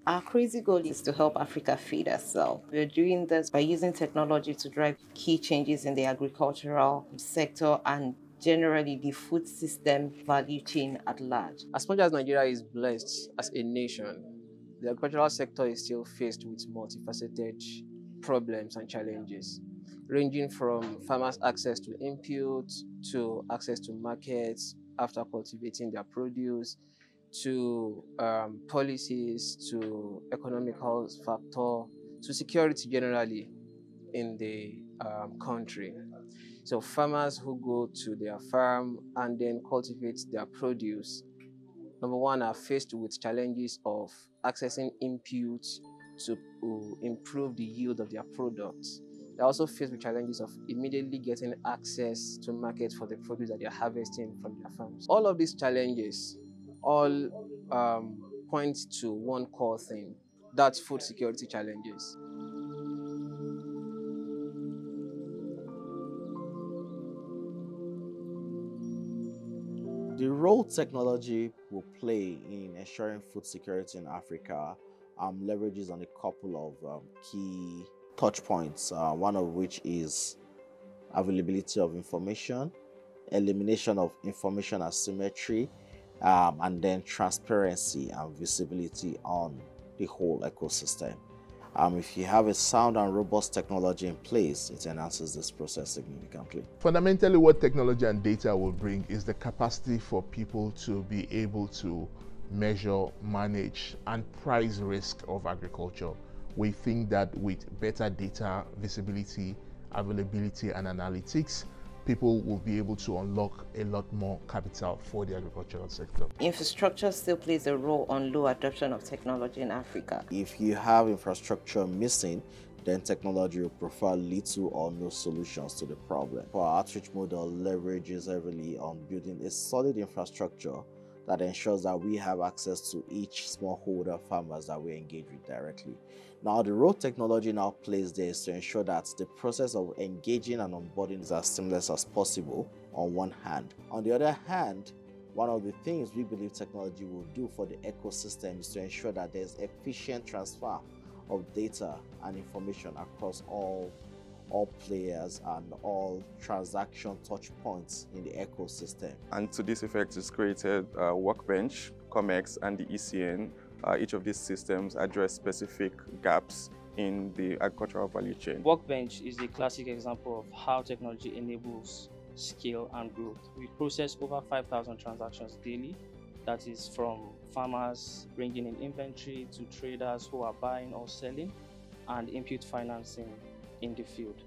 Our crazy goal is to help Africa feed herself. We're doing this by using technology to drive key changes in the agricultural sector and generally the food system value chain at large. As much as Nigeria is blessed as a nation, the agricultural sector is still faced with multifaceted problems and challenges, ranging from farmers' access to inputs, to access to markets after cultivating their produce, to policies, to economical factor, to security generally in the country. So farmers who go to their farm and then cultivate their produce, number one, are faced with challenges of accessing inputs to improve the yield of their products. They're also faced with challenges of immediately getting access to markets for the produce that they're harvesting from their farms. All of these challenges all point to one core thing, that's food security challenges. The role technology will play in ensuring food security in Africa leverages on a couple of key touch points, one of which is availability of information, elimination of information asymmetry, and then transparency and visibility on the whole ecosystem. If you have a sound and robust technology in place, it enhances this process significantly. Fundamentally, what technology and data will bring is the capacity for people to be able to measure, manage, and price risk of agriculture. We think that with better data, visibility, availability, and analytics, people will be able to unlock a lot more capital for the agricultural sector. Infrastructure still plays a role on low adoption of technology in Africa. If you have infrastructure missing, then technology will provide little or no solutions to the problem. Our outreach model leverages heavily on building a solid infrastructure that ensures that we have access to each smallholder farmers that we engage with directly. Now, the role technology now plays there is to ensure that the process of engaging and onboarding is as seamless as possible on one hand. On the other hand, one of the things we believe technology will do for the ecosystem is to ensure that there's efficient transfer of data and information across all players and all transaction touch points in the ecosystem. And to this effect is created Workbench, COMEX, and the ECN. Each of these systems address specific gaps in the agricultural value chain. Workbench is a classic example of how technology enables scale and growth. We process over 5,000 transactions daily. That is from farmers bringing in inventory to traders who are buying or selling, and input financing in the field,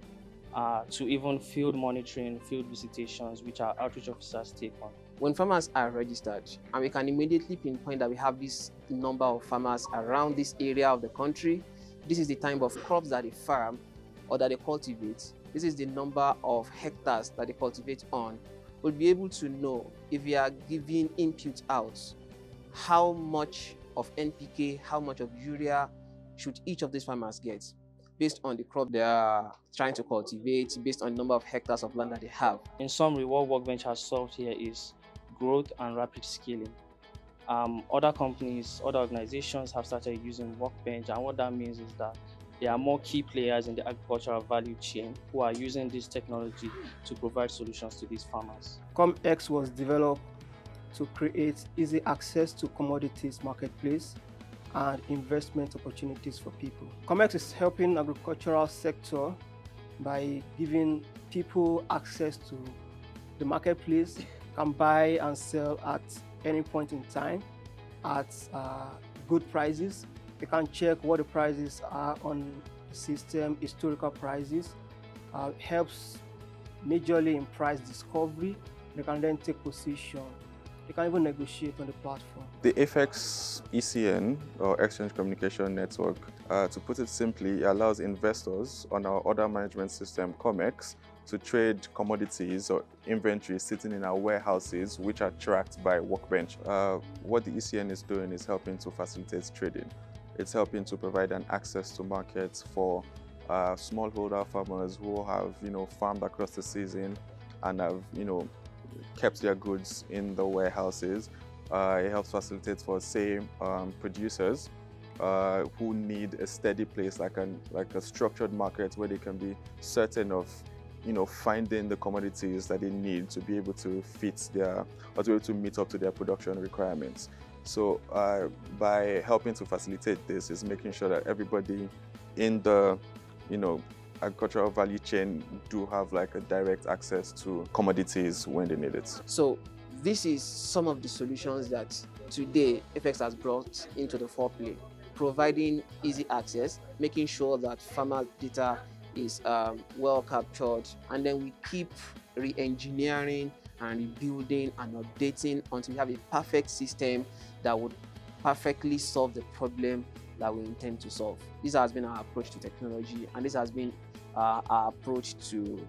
to even field monitoring, field visitations, which our outreach officers take on. When farmers are registered, and we can immediately pinpoint that we have this number of farmers around this area of the country, this is the type of crops that they farm or that they cultivate, this is the number of hectares that they cultivate on, we'll be able to know if we are giving input out, how much of NPK, how much of urea should each of these farmers get, based on the crop they are trying to cultivate, based on the number of hectares of land that they have. In summary, what Workbench has solved here is growth and rapid scaling. Other companies, other organizations have started using Workbench, and what that means is that there are more key players in the agricultural value chain who are using this technology to provide solutions to these farmers. COMEX was developed to create easy access to commodities marketplace and investment opportunities for people. COMEX is helping agricultural sector by giving people access to the marketplace, can buy and sell at any point in time at good prices. They can check what the prices are on the system, historical prices. Helps majorly in price discovery. They can then take position. They can even negotiate on the platform. The FX ECN, or Exchange Communication Network, to put it simply, allows investors on our order management system, COMEX, to trade commodities or inventory sitting in our warehouses, which are tracked by Workbench. What the ECN is doing is helping to facilitate trading. It's helping to provide an access to markets for smallholder farmers who have, farmed across the season and have, kept their goods in the warehouses. It helps facilitate for, say, producers who need a steady place, like a structured market where they can be certain of, finding the commodities that they need to be able to fit their, or to be able to meet up to their production requirements. So by helping to facilitate this is making sure that everybody in the, agricultural value chain do have like a direct access to commodities when they need it. So this is some of the solutions that today FX has brought into the foreplay, providing easy access, making sure that farmer data is well captured, and then we keep re-engineering and rebuilding and updating until we have a perfect system that would perfectly solve the problem that we intend to solve. This has been our approach to technology, and this has been our approach to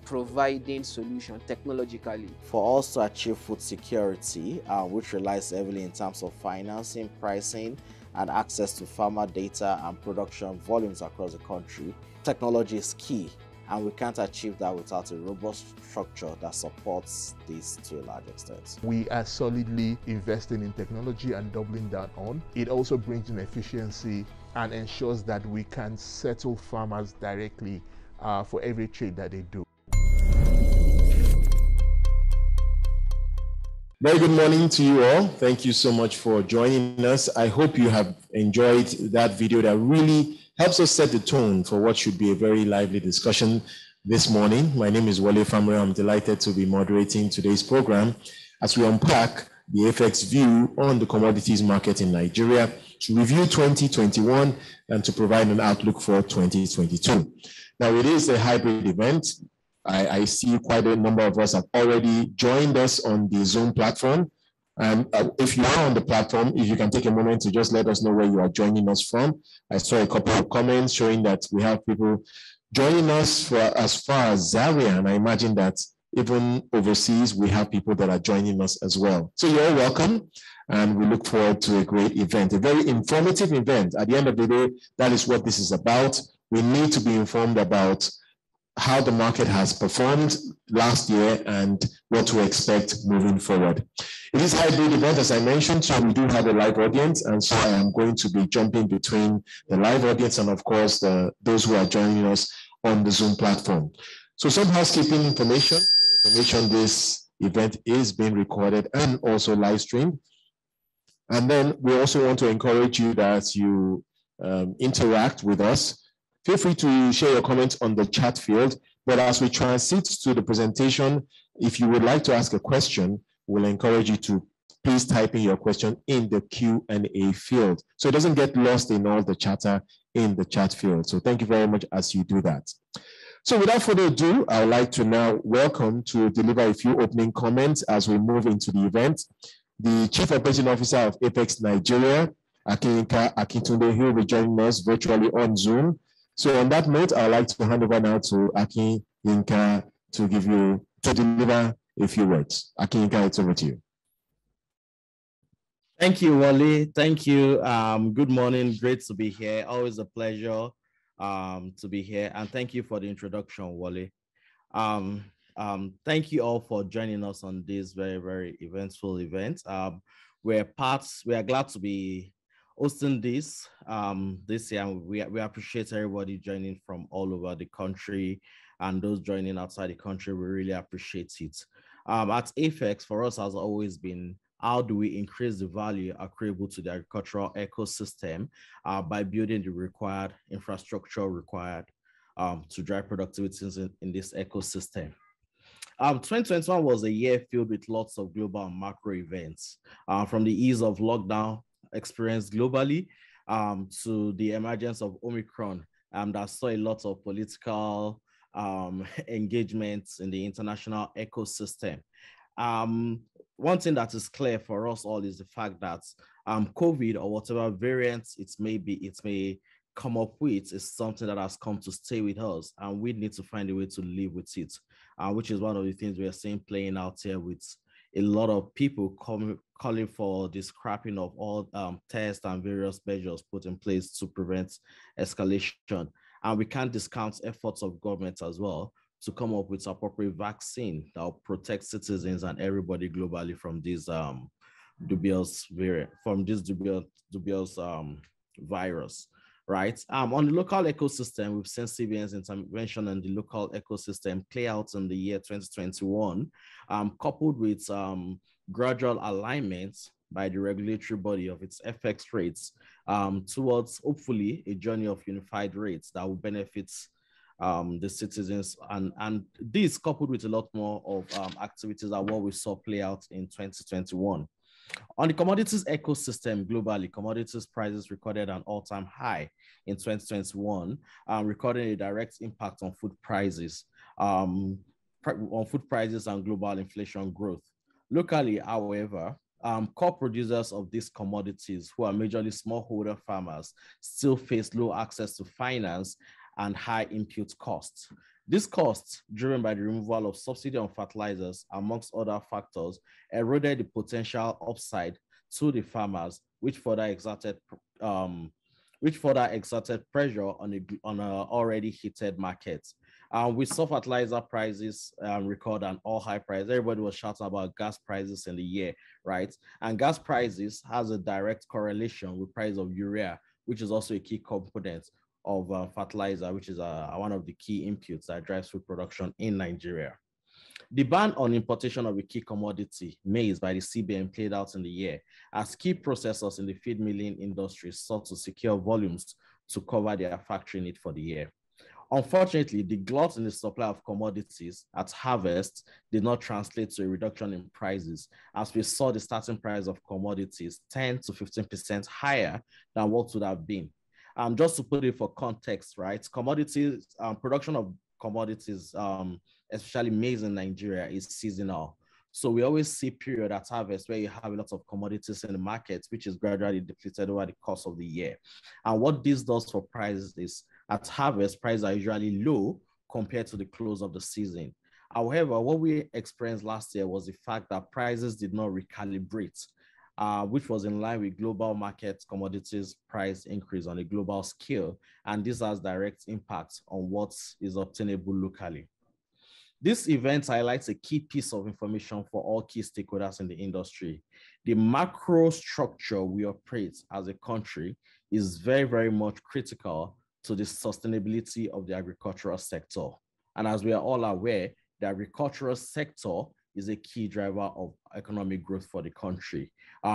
providing solutions technologically. For us to achieve food security, which relies heavily in terms of financing, pricing, and access to farmer data and production volumes across the country, technology is key, and we can't achieve that without a robust structure that supports this to a large extent. We are solidly investing in technology and doubling down on. It also brings in efficiency and ensures that we can settle farmers directly for every trade that they do. Very good morning to you all. Thank you so much for joining us. I hope you have enjoyed that video that really helps us set the tone for what should be a very lively discussion this morning. My name is Wale Famre. I'm delighted to be moderating today's program as we unpack the FX view on the commodities market in Nigeria, to review 2021 and to provide an outlook for 2022. Now, it is a hybrid event. I see quite a number of us have already joined us on the Zoom platform. And if you are on the platform, if you can take a moment to just let us know where you are joining us from. I saw a couple of comments showing that we have people joining us for as far as Zaria, and I imagine that even overseas, we have people that are joining us as well. So you're all welcome, and we look forward to a great event, a very informative event. At the end of the day, that is what this is about. We need to be informed about how the market has performed last year and what to expect moving forward. It is a hybrid event, as I mentioned, so we do have a live audience, and so I am going to be jumping between the live audience and, of course, those who are joining us on the Zoom platform. So some housekeeping information. This event is being recorded and also live streamed. And then we also want to encourage you that you interact with us. Feel free to share your comments on the chat field, but as we transit to the presentation, if you would like to ask a question, we'll encourage you to please type in your question in the Q&A field, so it doesn't get lost in all the chatter in the chat field. So thank you very much as you do that. So without further ado, I would like to now welcome to deliver a few opening comments as we move into the event, the Chief Operating Officer of Apex Nigeria, Akinka Akintunde, who will be joining us virtually on Zoom. So on that note, I'd like to hand over now to Akinka to deliver a few words. Akinka, it's over to you. Thank you, Wally. Thank you. Good morning. Great to be here. Always a pleasure to be here. And thank you for the introduction, Wally. Thank you all for joining us on this very, very eventful event. We are glad to be hosting this this year. We appreciate everybody joining from all over the country, and those joining outside the country, we really appreciate it. At AFEX, for us has always been, how do we increase the value accruable to the agricultural ecosystem by building the required infrastructure required to drive productivity in this ecosystem. 2021 was a year filled with lots of global and macro events, from the ease of lockdown experienced globally to the emergence of Omicron that saw a lot of political engagements in the international ecosystem. One thing that is clear for us all is the fact that COVID, or whatever variants it may come up with, is something that has come to stay with us, and we need to find a way to live with it, which is one of the things we are seeing playing out here, with a lot of people calling for the scrapping of all tests and various measures put in place to prevent escalation. And we can't discount efforts of governments as well to come up with appropriate vaccine that will protect citizens and everybody globally from these dubious virus, right? On the local ecosystem, we've seen CBN's intervention on the local ecosystem play out in the year 2021, coupled with gradual alignment by the regulatory body of its FX rates towards hopefully a journey of unified rates that will benefit the citizens, and this coupled with a lot more of activities are what we saw play out in 2021. On the commodities ecosystem globally, commodities prices recorded an all-time high in 2021, recording a direct impact on food prices, and global inflation growth. Locally, however, core producers of these commodities, who are majorly smallholder farmers, still face low access to finance and high input costs. These costs, driven by the removal of subsidy on fertilizers, amongst other factors, eroded the potential upside to the farmers, which further exerted pressure on an already heated market. We saw fertilizer prices record an all-high price. Everybody was shouting about gas prices in the year, right? And gas prices has a direct correlation with price of urea, which is also a key component of fertilizer, which is one of the key inputs that drives food production in Nigeria. The ban on importation of a key commodity, maize, by the CBN played out in the year as key processors in the feed milling industry sought to secure volumes to cover their factory need for the year. Unfortunately, the glut in the supply of commodities at harvest did not translate to a reduction in prices, as we saw the starting price of commodities 10 to 15% higher than what would have been. Just to put it for context, right? Commodities, production of commodities, especially maize in Nigeria, is seasonal. So we always see period at harvest where you have a lot of commodities in the market, which is gradually depleted over the course of the year. And what this does for prices is at harvest, prices are usually low compared to the close of the season. However, what we experienced last year was the fact that prices did not recalibrate, which was in line with global market commodities price increase on a global scale. And this has direct impact on what is obtainable locally. This event highlights a key piece of information for all key stakeholders in the industry. The macro structure we operate as a country is very, very much critical to the sustainability of the agricultural sector. And as we are all aware, the agricultural sector is a key driver of economic growth for the country,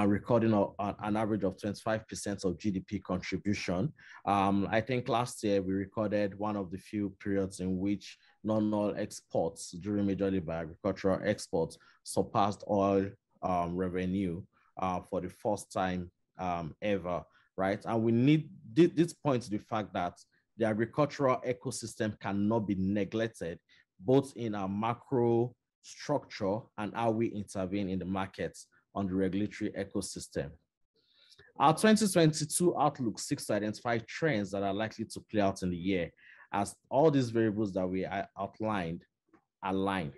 recording an average of 25% of GDP contribution. I think last year we recorded one of the few periods in which non-oil exports, driven majorly by agricultural exports, surpassed oil revenue for the first time ever, right? And we need this point to the fact that the agricultural ecosystem cannot be neglected, both in our macro structure and how we intervene in the markets on the regulatory ecosystem. Our 2022 outlook seeks to identify trends that are likely to play out in the year as all these variables that we outlined align.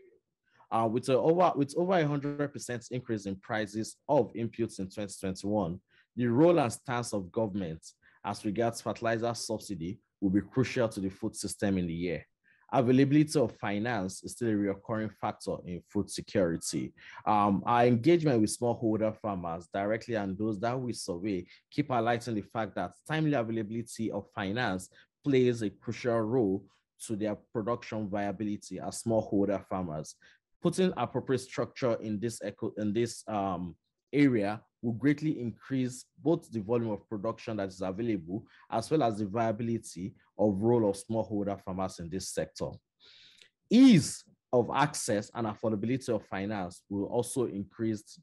With over 100% increase in prices of inputs in 2021, the role and stance of government as regards fertilizer subsidy will be crucial to the food system in the year. Availability of finance is still a recurring factor in food security. Our engagement with smallholder farmers directly and those that we survey keep highlighting the fact that timely availability of finance plays a crucial role to their production viability as smallholder farmers. Putting appropriate structure in this area will greatly increase both the volume of production that is available as well as the viability of role of smallholder farmers in this sector. Ease of access and affordability of finance will also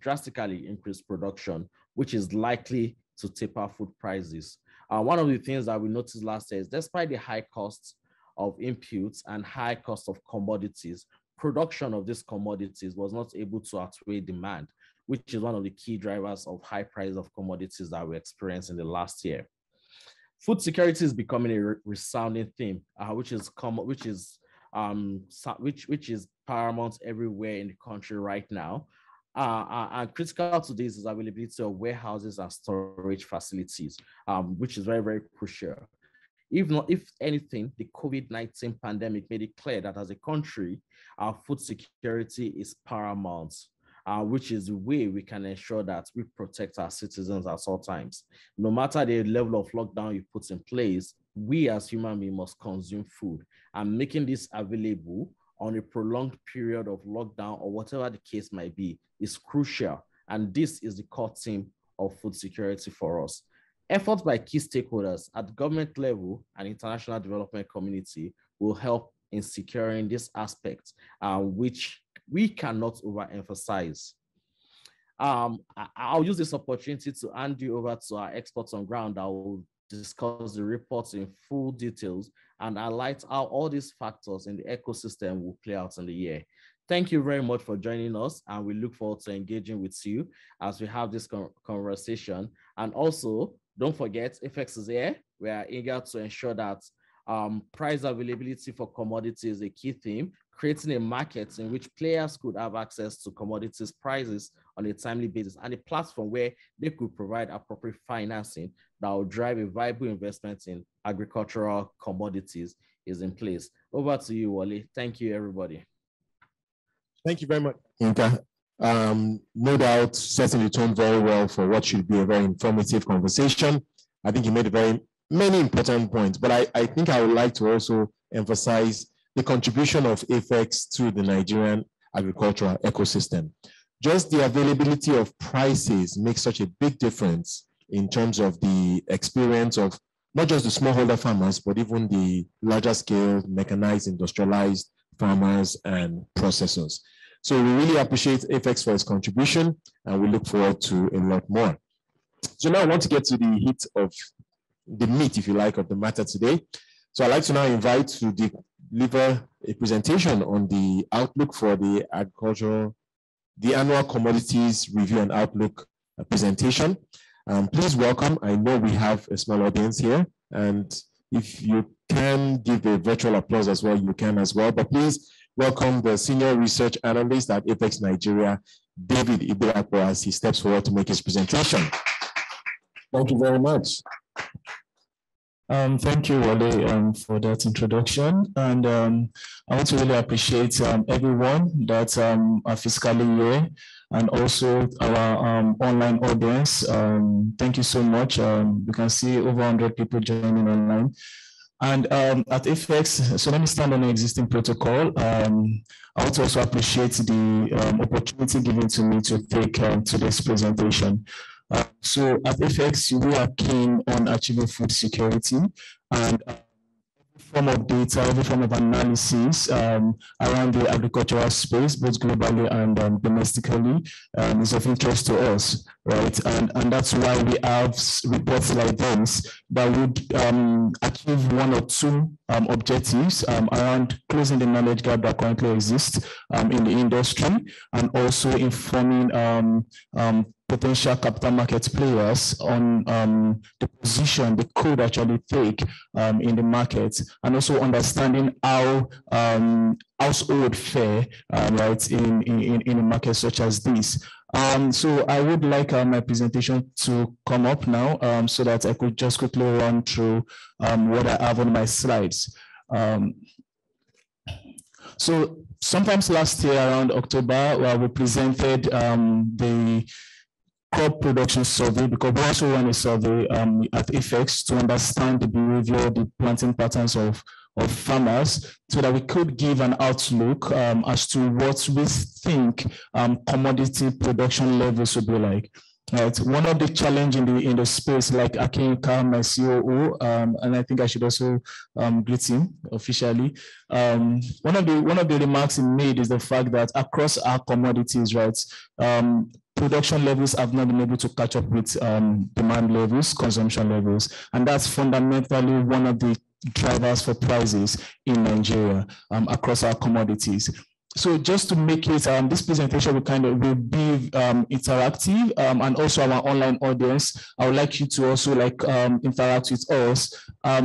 drastically increase production, which is likely to taper food prices. One of the things that we noticed last year is despite the high costs of inputs and high cost of commodities, production of these commodities was not able to outweigh demand, which is one of the key drivers of high price of commodities that we experienced in the last year. Food security is becoming a resounding theme, which is paramount everywhere in the country right now. And critical to this is availability of warehouses and storage facilities, which is very, very crucial. If anything, the COVID-19 pandemic made it clear that as a country, our food security is paramount. which is the way we can ensure that we protect our citizens at all times. No matter the level of lockdown you put in place, we as human beings must consume food, and making this available on a prolonged period of lockdown or whatever the case might be is crucial. And this is the core theme of food security for us. Efforts by key stakeholders at the government level and international development community will help in securing this aspect, which we cannot overemphasize. I'll use this opportunity to hand you over to our experts on ground that will discuss the reports in full details and highlight how all these factors in the ecosystem will play out in the year. Thank you very much for joining us, and we look forward to engaging with you as we have this conversation. And also, don't forget, FX is here. We are eager to ensure that price availability for commodities is a key theme, creating a market in which players could have access to commodities prices on a timely basis, and a platform where they could provide appropriate financing that will drive a viable investment in agricultural commodities is in place. Over to you, Wale. Thank you, everybody. Thank you very much, Inka. No doubt setting the tone very well for what should be a very informative conversation. I think you made many important points, but I think I would like to also emphasize the contribution of Apex to the Nigerian agricultural ecosystem. Just the availability of prices makes such a big difference in terms of the experience of not just the smallholder farmers, but even the larger scale, mechanized, industrialized farmers and processors. So we really appreciate Apex for its contribution, and we look forward to a lot more. So now I want to get to the heat of the meat, if you like, of the matter today. So I'd like to now invite to deliver a presentation on the outlook for the Annual Commodities Review and Outlook presentation. Please welcome, I know we have a small audience here, and if you can give a virtual applause as well, you can as well, but please welcome the Senior Research Analyst at Apex Nigeria, David Ibeakpo, as he steps forward to make his presentation. Thank you very much. Thank you, Wale, for that introduction. And I want to really appreciate everyone that are physically here, and also our online audience. Thank you so much. We can see over 100 people joining online. And at FX, so let me stand on the existing protocol. I want to also appreciate the opportunity given to me to take today's presentation. So at FX, we are keen on achieving food security, and every form of data, every form of analysis around the agricultural space, both globally and domestically, is of interest to us, right? And that's why we have reports like this that would achieve one or two objectives around closing the knowledge gap that currently exists in the industry, and also informing potential capital market players on the position they could actually take in the market, and also understanding how household fare right in a market such as this. So I would like my presentation to come up now so that I could just quickly run through what I have on my slides. So sometimes last year around October, we presented the crop production survey, because we also run a survey at FX to understand the behavior, the planting patterns of farmers, so that we could give an outlook as to what we think commodity production levels would be like. Right. One of the challenges in the space, like Akinka, my COO, and I think I should also greet him officially. One of the remarks he made is the fact that across our commodities, right, production levels have not been able to catch up with demand levels, consumption levels, and that's fundamentally one of the drivers for prices in Nigeria across our commodities. So just to make it, this presentation will be interactive, and also our online audience, I would like you to also interact with us.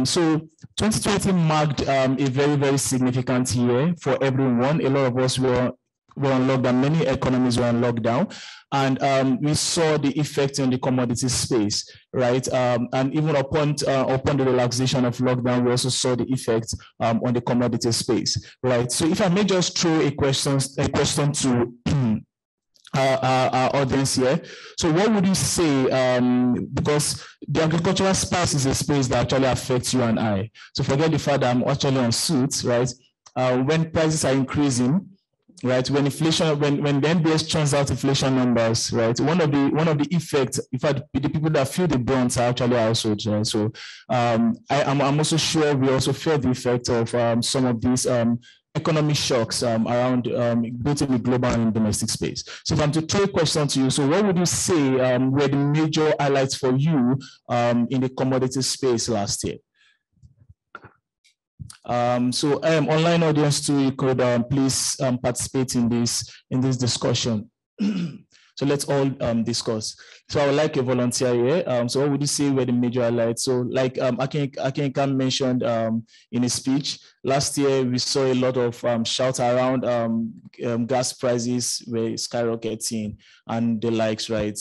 So 2020 marked a very, very significant year for everyone. A lot of us were on lockdown, many economies were on lockdown, and we saw the effect on the commodity space, right? And even upon the relaxation of lockdown, we also saw the effect on the commodity space, right? So if I may just throw a question to our audience here. So what would you say, because the agricultural space is a space that actually affects you and I. So forget the fact that I'm actually on suits, right? When prices are increasing, right? When inflation, when the NBS churns out inflation numbers, right? One of the effects, in fact, the people that feel the brunt are actually households, right? So I'm also sure we also feel the effect of some of these economic shocks around both in the global and domestic space. So if I'm to throw a question to you, so what would you say were the major highlights for you in the commodity space last year? Online audience too, you could please participate in this discussion. So let's all discuss. So I would like a volunteer here. So what would you say were the major highlights? So like Akinka mentioned in his speech, last year we saw a lot of shout around gas prices were skyrocketing and the likes, right?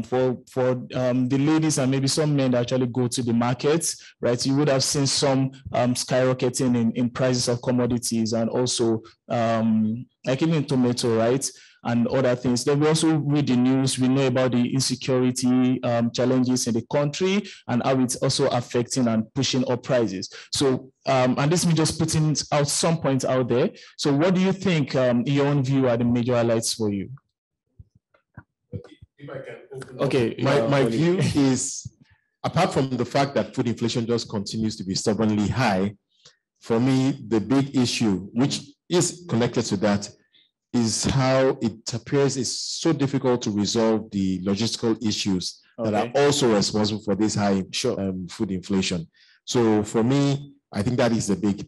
For the ladies and maybe some men that actually go to the markets, right? You would have seen some skyrocketing in prices of commodities and also like even tomato, right? And other things. Then we also read the news. We know about the insecurity challenges in the country and how it's also affecting and pushing up prices. So, and this is me just putting out some points out there. So what do you think, in your own view, are the major highlights for you? If I can open okay, my view is, apart from the fact that food inflation just continues to be stubbornly high, for me, the big issue, which is connected to that, is how it appears it's so difficult to resolve the logistical issues that are also responsible for this high food inflation. So for me, I think that is a big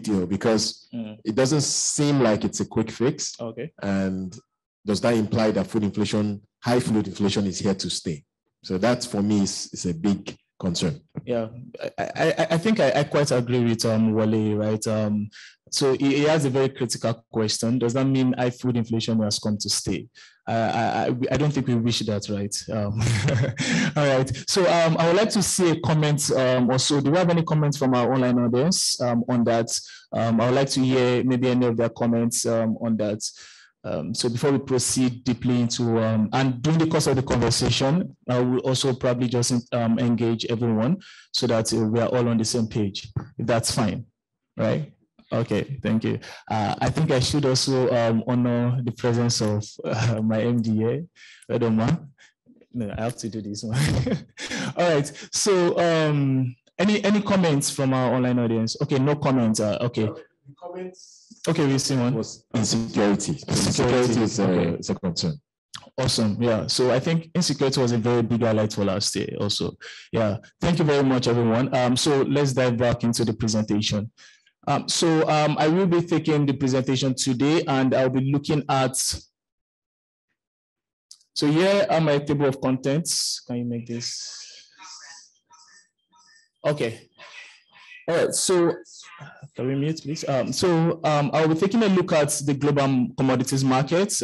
deal because it doesn't seem like it's a quick fix. Okay. And does that imply that high food inflation is here to stay? So that for me is a big concern. Yeah, I think I quite agree with Wale, right? So he has a very critical question. Does that mean high food inflation has come to stay? I don't think we wish that, right? All right. So I would like to see a comment also. Do we have any comments from our online audience on that? I would like to hear maybe any of their comments on that. So before we proceed deeply into, and during the course of the conversation, I will also probably just engage everyone so that we are all on the same page, if that's fine, right? Okay, thank you. I think I should also honor the presence of my MDA, Edoma. No, I have to do this one. All right, so any comments from our online audience? Okay, no comments, okay. Comments. Okay, we see one. Was insecurity. Insecurity is a concern. Awesome. Yeah. So I think insecurity was a very big highlight for last year also. Yeah. Thank you very much, everyone. So let's dive back into the presentation. I will be taking the presentation today and I'll be looking at, so here are my table of contents. Can you make this? Okay. All right. So can we mute, please? I'll be taking a look at the global commodities markets,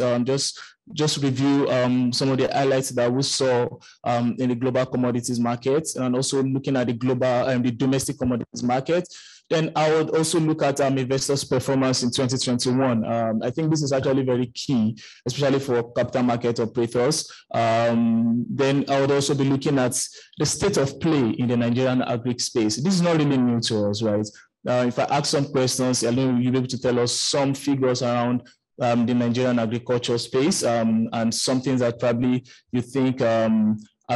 just review some of the highlights that we saw in the global commodities markets, and also looking at the global and the domestic commodities market. Then I would also look at investors' performance in 2021. I think this is actually very key, especially for capital market operators. Then I would also be looking at the state of play in the Nigerian agri space. This is not really new to us, right? If I ask some questions, you'll be able to tell us some figures around the Nigerian agriculture space and some things that probably you think are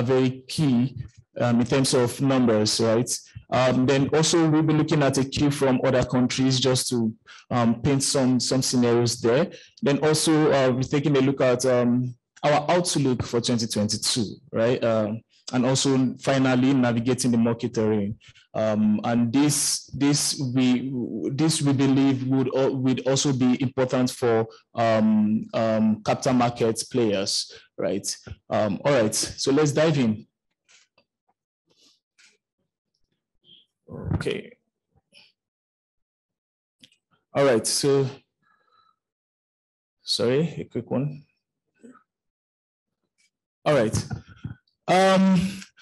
very key in terms of numbers, right? Then also we'll be looking at a queue from other countries just to paint some scenarios there. Then also we're taking a look at our outlook for 2022, right? And also finally navigating the market terrain. And this we believe would also be important for capital markets players, right? All right, so let's dive in. Okay. All right, so sorry, a quick one. All right.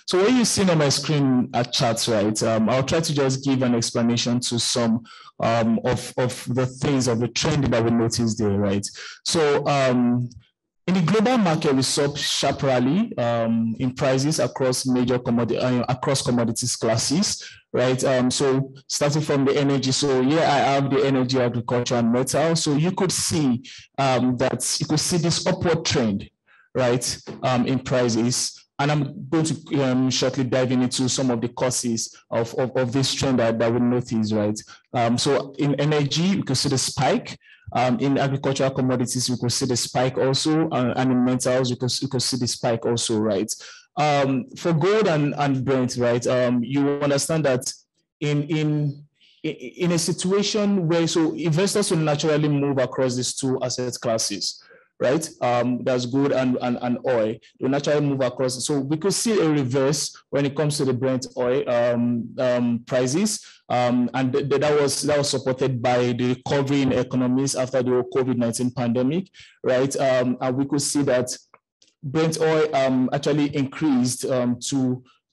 So what you see on my screen are charts, right? I'll try to just give an explanation to some of the things of the trend that we noticed there, right? So In the global market, we saw sharp rally in prices across major commodities classes, right? So starting from the energy, so here I have the energy, agriculture, and metal. So you could see this upward trend, right, in prices. And I'm going to shortly dive into some of the causes of this trend that we notice, right? So in energy, we can see the spike. In agricultural commodities, we could see the spike also, and in metals, you could see the spike also, right? For gold and Brent, right? You understand that in a situation where investors will naturally move across these two asset classes, right? That's gold and oil. They naturally move across. So we could see a reverse when it comes to the Brent oil prices. And that was supported by the recovery in economies after the COVID-19 pandemic, right? And we could see that Brent oil actually increased to a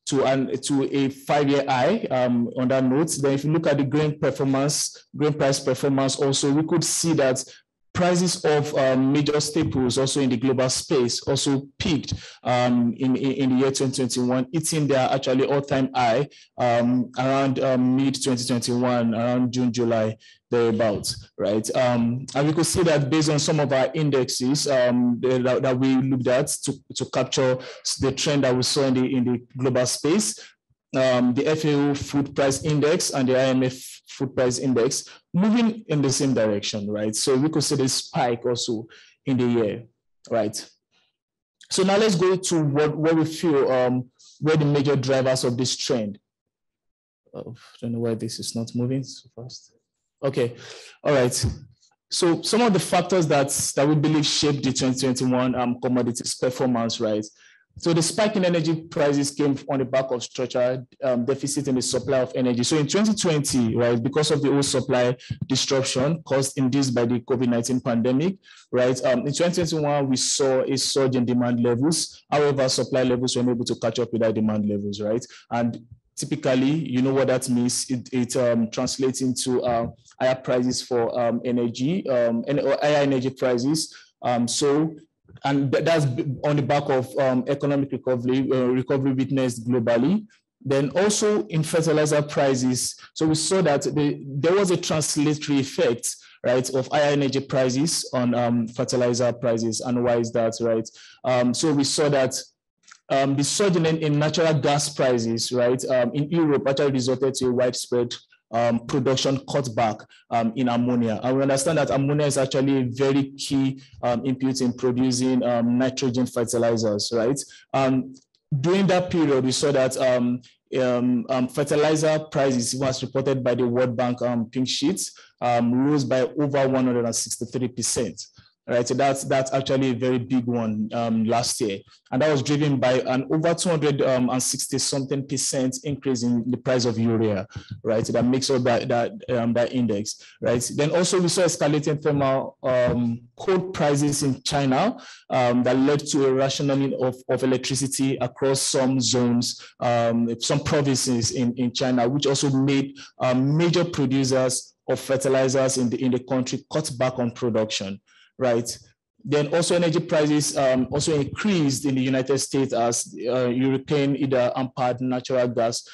5-year high on that note. Then if you look at the grain price performance also, we could see that prices of major staples also in the global space also peaked in the year 2021, hitting their actually all-time high around mid-2021, around June, July, thereabouts, right? And we could see that based on some of our indexes that we looked at to capture the trend that we saw in the global space, the FAO Food Price Index and the IMF Food Price Index moving in the same direction, right? So we could see the spike also in the year, right? So now let's go to what we feel were the major drivers of this trend. Oh, I don't know why this is not moving so fast. Okay, all right. So some of the factors that we believe shaped the 2021 commodities performance, right? So the spike in energy prices came on the back of structural deficit in the supply of energy. So in 2020, right, because of the oil supply disruption caused induced by the COVID-19 pandemic, right, in 2021, we saw a surge in demand levels. However, supply levels were unable to catch up with our demand levels, right? And typically, you know what that means. It translates into higher prices for energy, and higher energy prices. And that's on the back of economic recovery witnessed globally. Then also in fertilizer prices, so we saw that there was a translatory effect, right, of higher energy prices on fertilizer prices. And why is that, right? So we saw that the surge in natural gas prices, right, in Europe actually resulted to a widespread production cutback in ammonia. And we understand that ammonia is actually a very key input in producing nitrogen fertilizers, right? During that period, we saw that fertilizer prices, was reported by the World Bank pink sheets, rose by over 163%. Right, so that's actually a very big one last year, and that was driven by an over 260-something% increase in the price of urea, right? So that makes up that index, right? Then also we saw escalating thermal coal prices in China that led to a rationing of electricity across some zones, some provinces in China, which also made major producers of fertilizers in the country cut back on production. Right. Then also energy prices also increased in the United States as European either hampered natural gas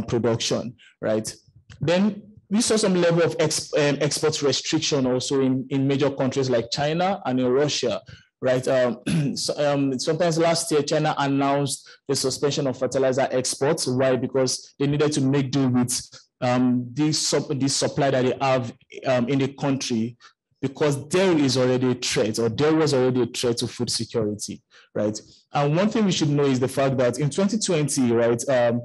production. Right. Then we saw some level of export restriction also in major countries like China and in Russia. Right. Sometimes last year, China announced the suspension of fertilizer exports. Why? Because they needed to make do with this supply that they have in the country, because there is already a threat, or there was already a threat to food security, right? And one thing we should know is the fact that in 2020, right, the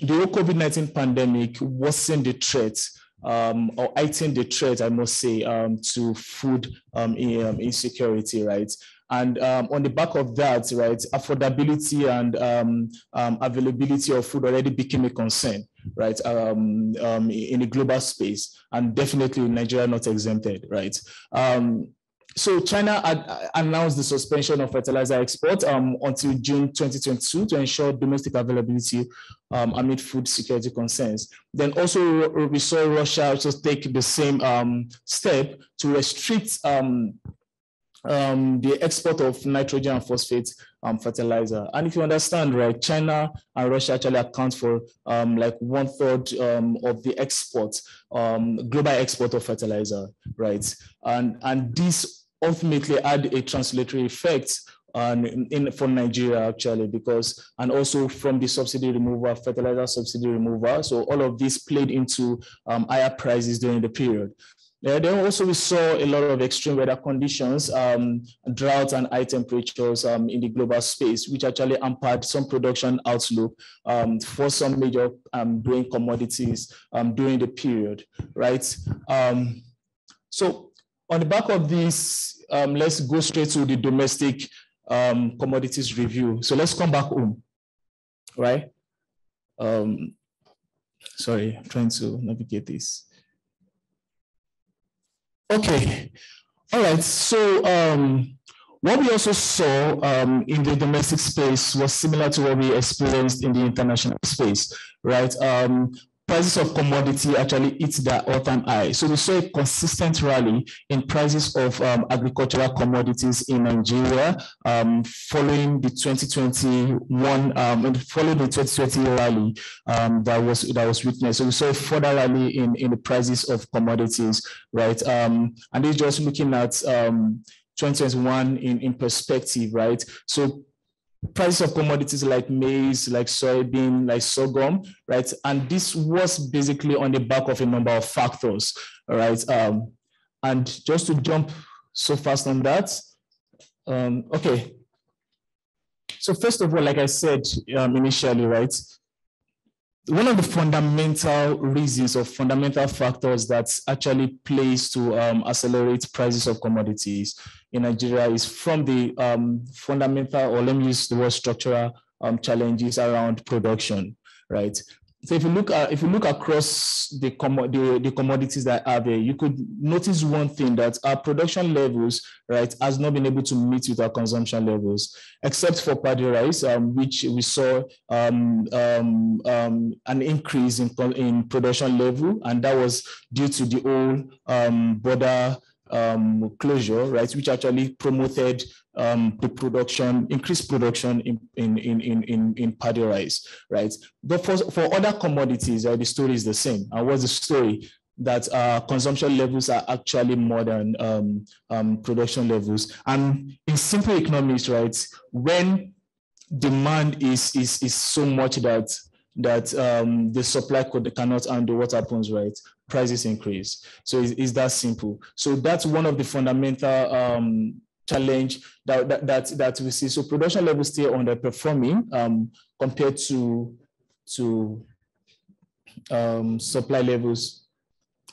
whole COVID-19 pandemic worsened the threat, or heightened the threat, I must say, to food insecurity, right? And on the back of that, right, affordability and availability of food already became a concern, right, in the global space, and definitely Nigeria not exempted, right? So China had announced the suspension of fertilizer export until June 2022 to ensure domestic availability amid food security concerns. Then also we saw Russia also take the same step to restrict the export of nitrogen and phosphate fertilizer. And if you understand, right, China and Russia actually account for like 1/3 of the export, global export of fertilizer, right? And this ultimately had a translatory effect for Nigeria actually, because, and also from the subsidy removal, fertilizer subsidy removal. So all of this played into higher prices during the period. Then also we saw a lot of extreme weather conditions, drought and high temperatures in the global space, which actually hampered some production outlook for some major grain commodities during the period, right? So on the back of this, let's go straight to the domestic commodities review. So let's come back home, right? Sorry, I'm trying to navigate this. Okay, all right, so what we also saw in the domestic space was similar to what we experienced in the international space, right? Prices of commodity actually hit their all-time high. So we saw a consistent rally in prices of agricultural commodities in Nigeria following the 2021, following the 2020 rally that was witnessed. So we saw a further rally in the prices of commodities, right? And it's just looking at 2021 in perspective, right? So prices of commodities like maize, like soybean, like sorghum, right? And this was basically on the back of a number of factors, right? And just to jump so fast on that, okay. So first of all, like I said initially, right? One of the fundamental reasons or fundamental factors that actually plays to accelerate prices of commodities in Nigeria is from the fundamental, or let me use the word structural challenges around production, right? So if you look across the commodities that are there, you could notice one thing, that our production levels, right, has not been able to meet with our consumption levels, except for paddy rice, which we saw an increase in production level, and that was due to the whole border closure, right, which actually promoted the production, increased production in paddy rice, right? But for other commodities, the story is the same. And what's the story? That consumption levels are actually more than production levels. And in simple economics, right, when demand is so much that the supply cannot handle, what happens, right? Prices increase. So it's that simple. So that's one of the fundamental challenge that we see. So production levels still underperforming compared to supply levels.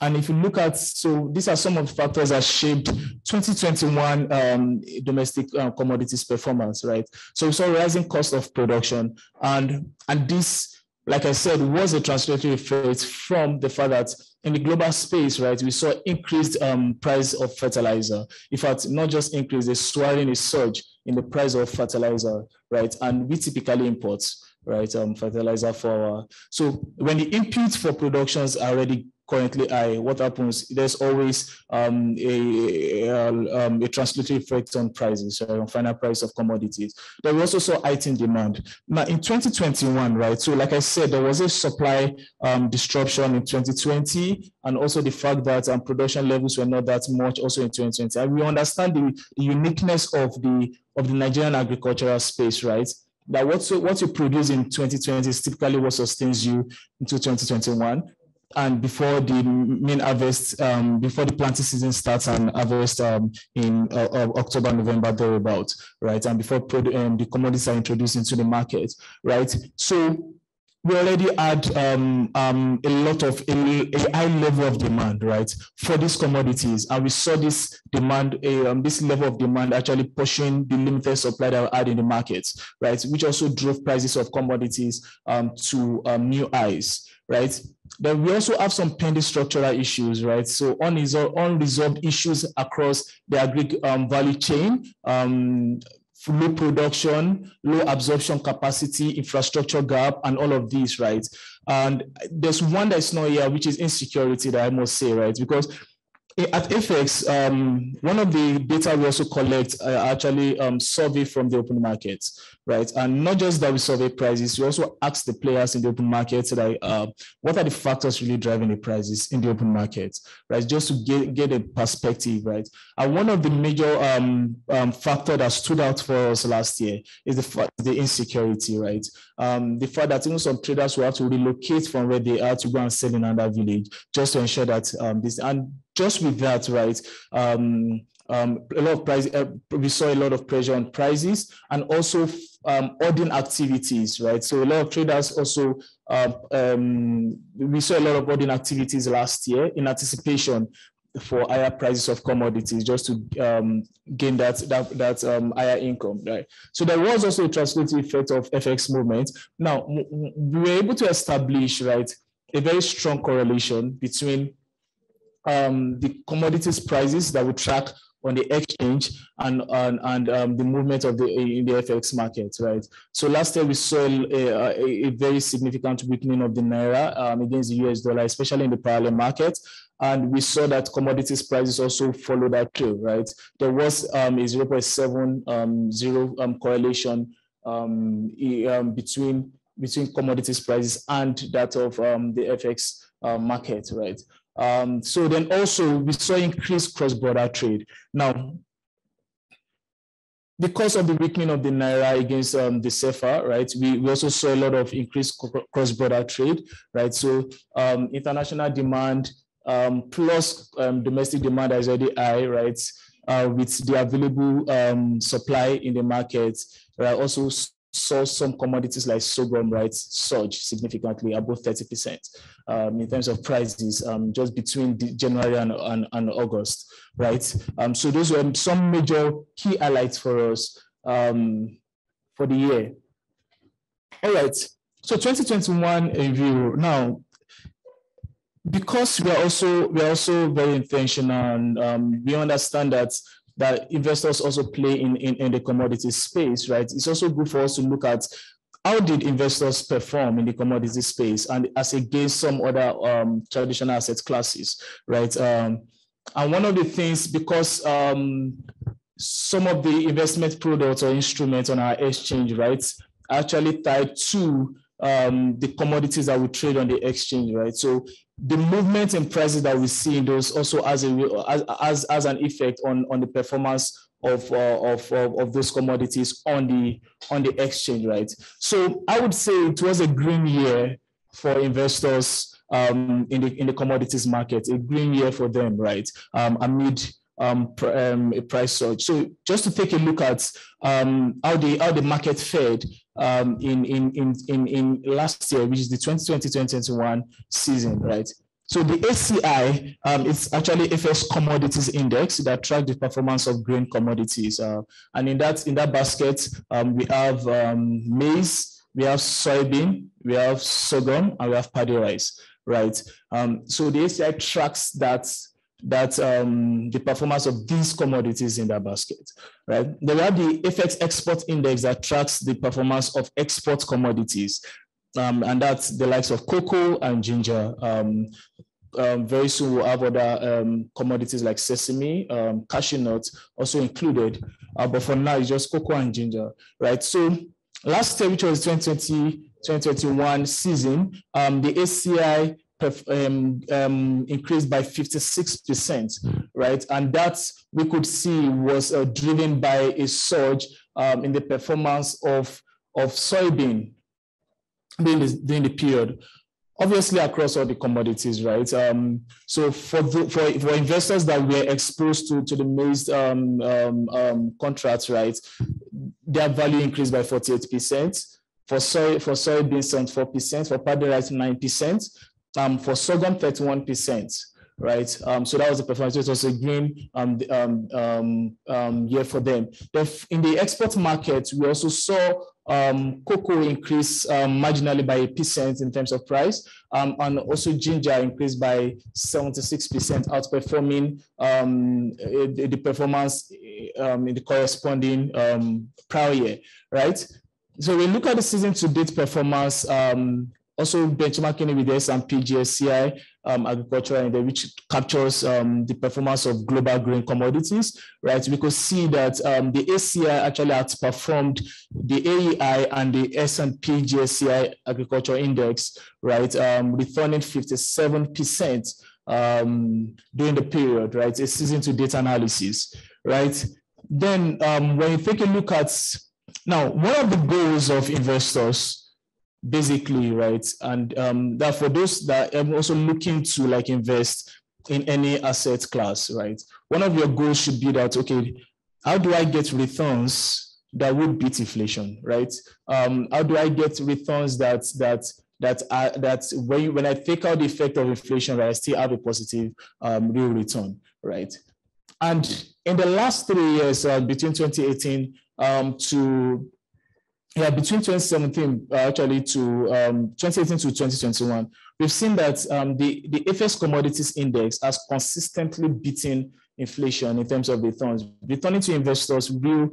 And if you look at, so these are some of the factors that shaped 2021 domestic commodities performance, right? So we saw rising cost of production, and this, like I said, was a translatory effect from the fact that in the global space, right, we saw increased price of fertilizer. In fact, not just increase, a soaring, a surge in the price of fertilizer, right? And we typically import, right, fertilizer for so when the inputs for productions are already currently high, what happens? There's always a translatory effect on prices, on final price of commodities. There we also saw heightened demand. Now in 2021, right? So like I said, there was a supply disruption in 2020, and also the fact that production levels were not that much also in 2020. And we understand the uniqueness of the Nigerian agricultural space, right? That what you produce in 2020 is typically what sustains you into 2021. And before the main harvest, before the planting season starts and harvest in October, November, thereabout, right? And before the commodities are introduced into the market, right? So we already had a high level of demand, right, for these commodities, and we saw this demand, this level of demand actually pushing the limited supply that we had in the markets, right, which also drove prices of commodities to new highs, right. Then we also have some pending structural issues, right? So unresolved issues across the agri value chain, low production, low absorption capacity, infrastructure gap, and all of these, right? And there's one that's not here, which is insecurity, that I must say, right? Because At FX, one of the data we also collect actually survey from the open market, right? And not just that we survey prices, we also ask the players in the open market, like, what are the factors really driving the prices in the open market, right? Just to get a perspective, right? And one of the major factor that stood out for us last year is the insecurity, right? The fact that even some traders will have to relocate from where they are to go and sell in another village just to ensure that and just with that, right, a lot of price, we saw a lot of pressure on prices and also ordering activities, right? So a lot of traders also, we saw a lot of ordering activities last year in anticipation for higher prices of commodities, just to gain that higher income, right? So there was also a transformative effect of FX movement. Now, we were able to establish, right, a very strong correlation between the commodities prices that we track on the exchange and the movement of in the FX market, right? So last year we saw a very significant weakening of the naira against the US dollar, especially in the parallel market. And we saw that commodities prices also followed that trail, right? There was a 0.70 correlation between commodities prices and that of the FX market, right? So then also we saw increased cross-border trade. Now, because of the weakening of the naira against the CFA, right, we also saw a lot of increased cross-border trade, right? So international demand plus domestic demand is already high, right? With the available supply in the market, right? Also saw some commodities like sorghum, right, surge significantly, above 30% in terms of prices, just between January and August, right? So those were some major key highlights for us for the year. All right, so 2021 review. Now, because we are also very intentional, and we understand that investors also play in the commodity space, right? It's also good for us to look at how did investors perform in the commodity space and as against some other traditional asset classes, right? And one of the things, because some of the investment products or instruments on our exchange, right, are actually tied to the commodities that we trade on the exchange, right? So the movement in prices that we see in those also has an effect on the performance of those commodities on the exchange, right? So I would say it was a green year for investors in the commodities market, a green year for them, right? Amid a price surge. So just to take a look at how the market fared in last year, which is the 2020-2021 season, right? So the ACI, it's actually FX Commodities Index that tracks the performance of grain commodities. And in that basket, we have maize, we have soybean, we have sorghum, and we have paddy rice, right? So the ACI tracks the performance of these commodities in that basket, right? Then we have the FX Export Index that tracks the performance of export commodities, and that's the likes of cocoa and ginger. Very soon we'll have other commodities like sesame, cashew nuts also included, but for now it's just cocoa and ginger, right? So last year, which was 2020-2021 season, the ACI increased by 56%, right? And that we could see was driven by a surge in the performance of soybean during the period, obviously across all the commodities, right? So for investors that were exposed to the maize contracts, right, their value increased by 48%. For soybeans, 74%. For paddy rice, 9%. For sorghum, 31%, right? So that was the performance. It was a green year for them. In the export market, we also saw cocoa increase marginally by 1% in terms of price, and also ginger increased by 76%, outperforming the performance in the corresponding prior year, right? So we look at the season to date performance also benchmarking it with the S&P GSCI agricultural index, which captures the performance of global grain commodities, right? We could see that the ACI actually outperformed the AEI and the S&P GSCI agriculture index, right? Returning 57% during the period, right? A season to date analysis, right? Then when you take a look at, now, one of the goals of investors, basically, right, and that for those that are also looking to like invest in any asset class, right, one of your goals should be that, okay, how do I get returns that would beat inflation, right? How do I get returns that when I take out the effect of inflation, right, I still have a positive real return, right? And in the last 3 years, between 2018 between 2017 actually to 2018 to 2021, we've seen that the FX commodities index has consistently beaten inflation in terms of returns, returning to investors real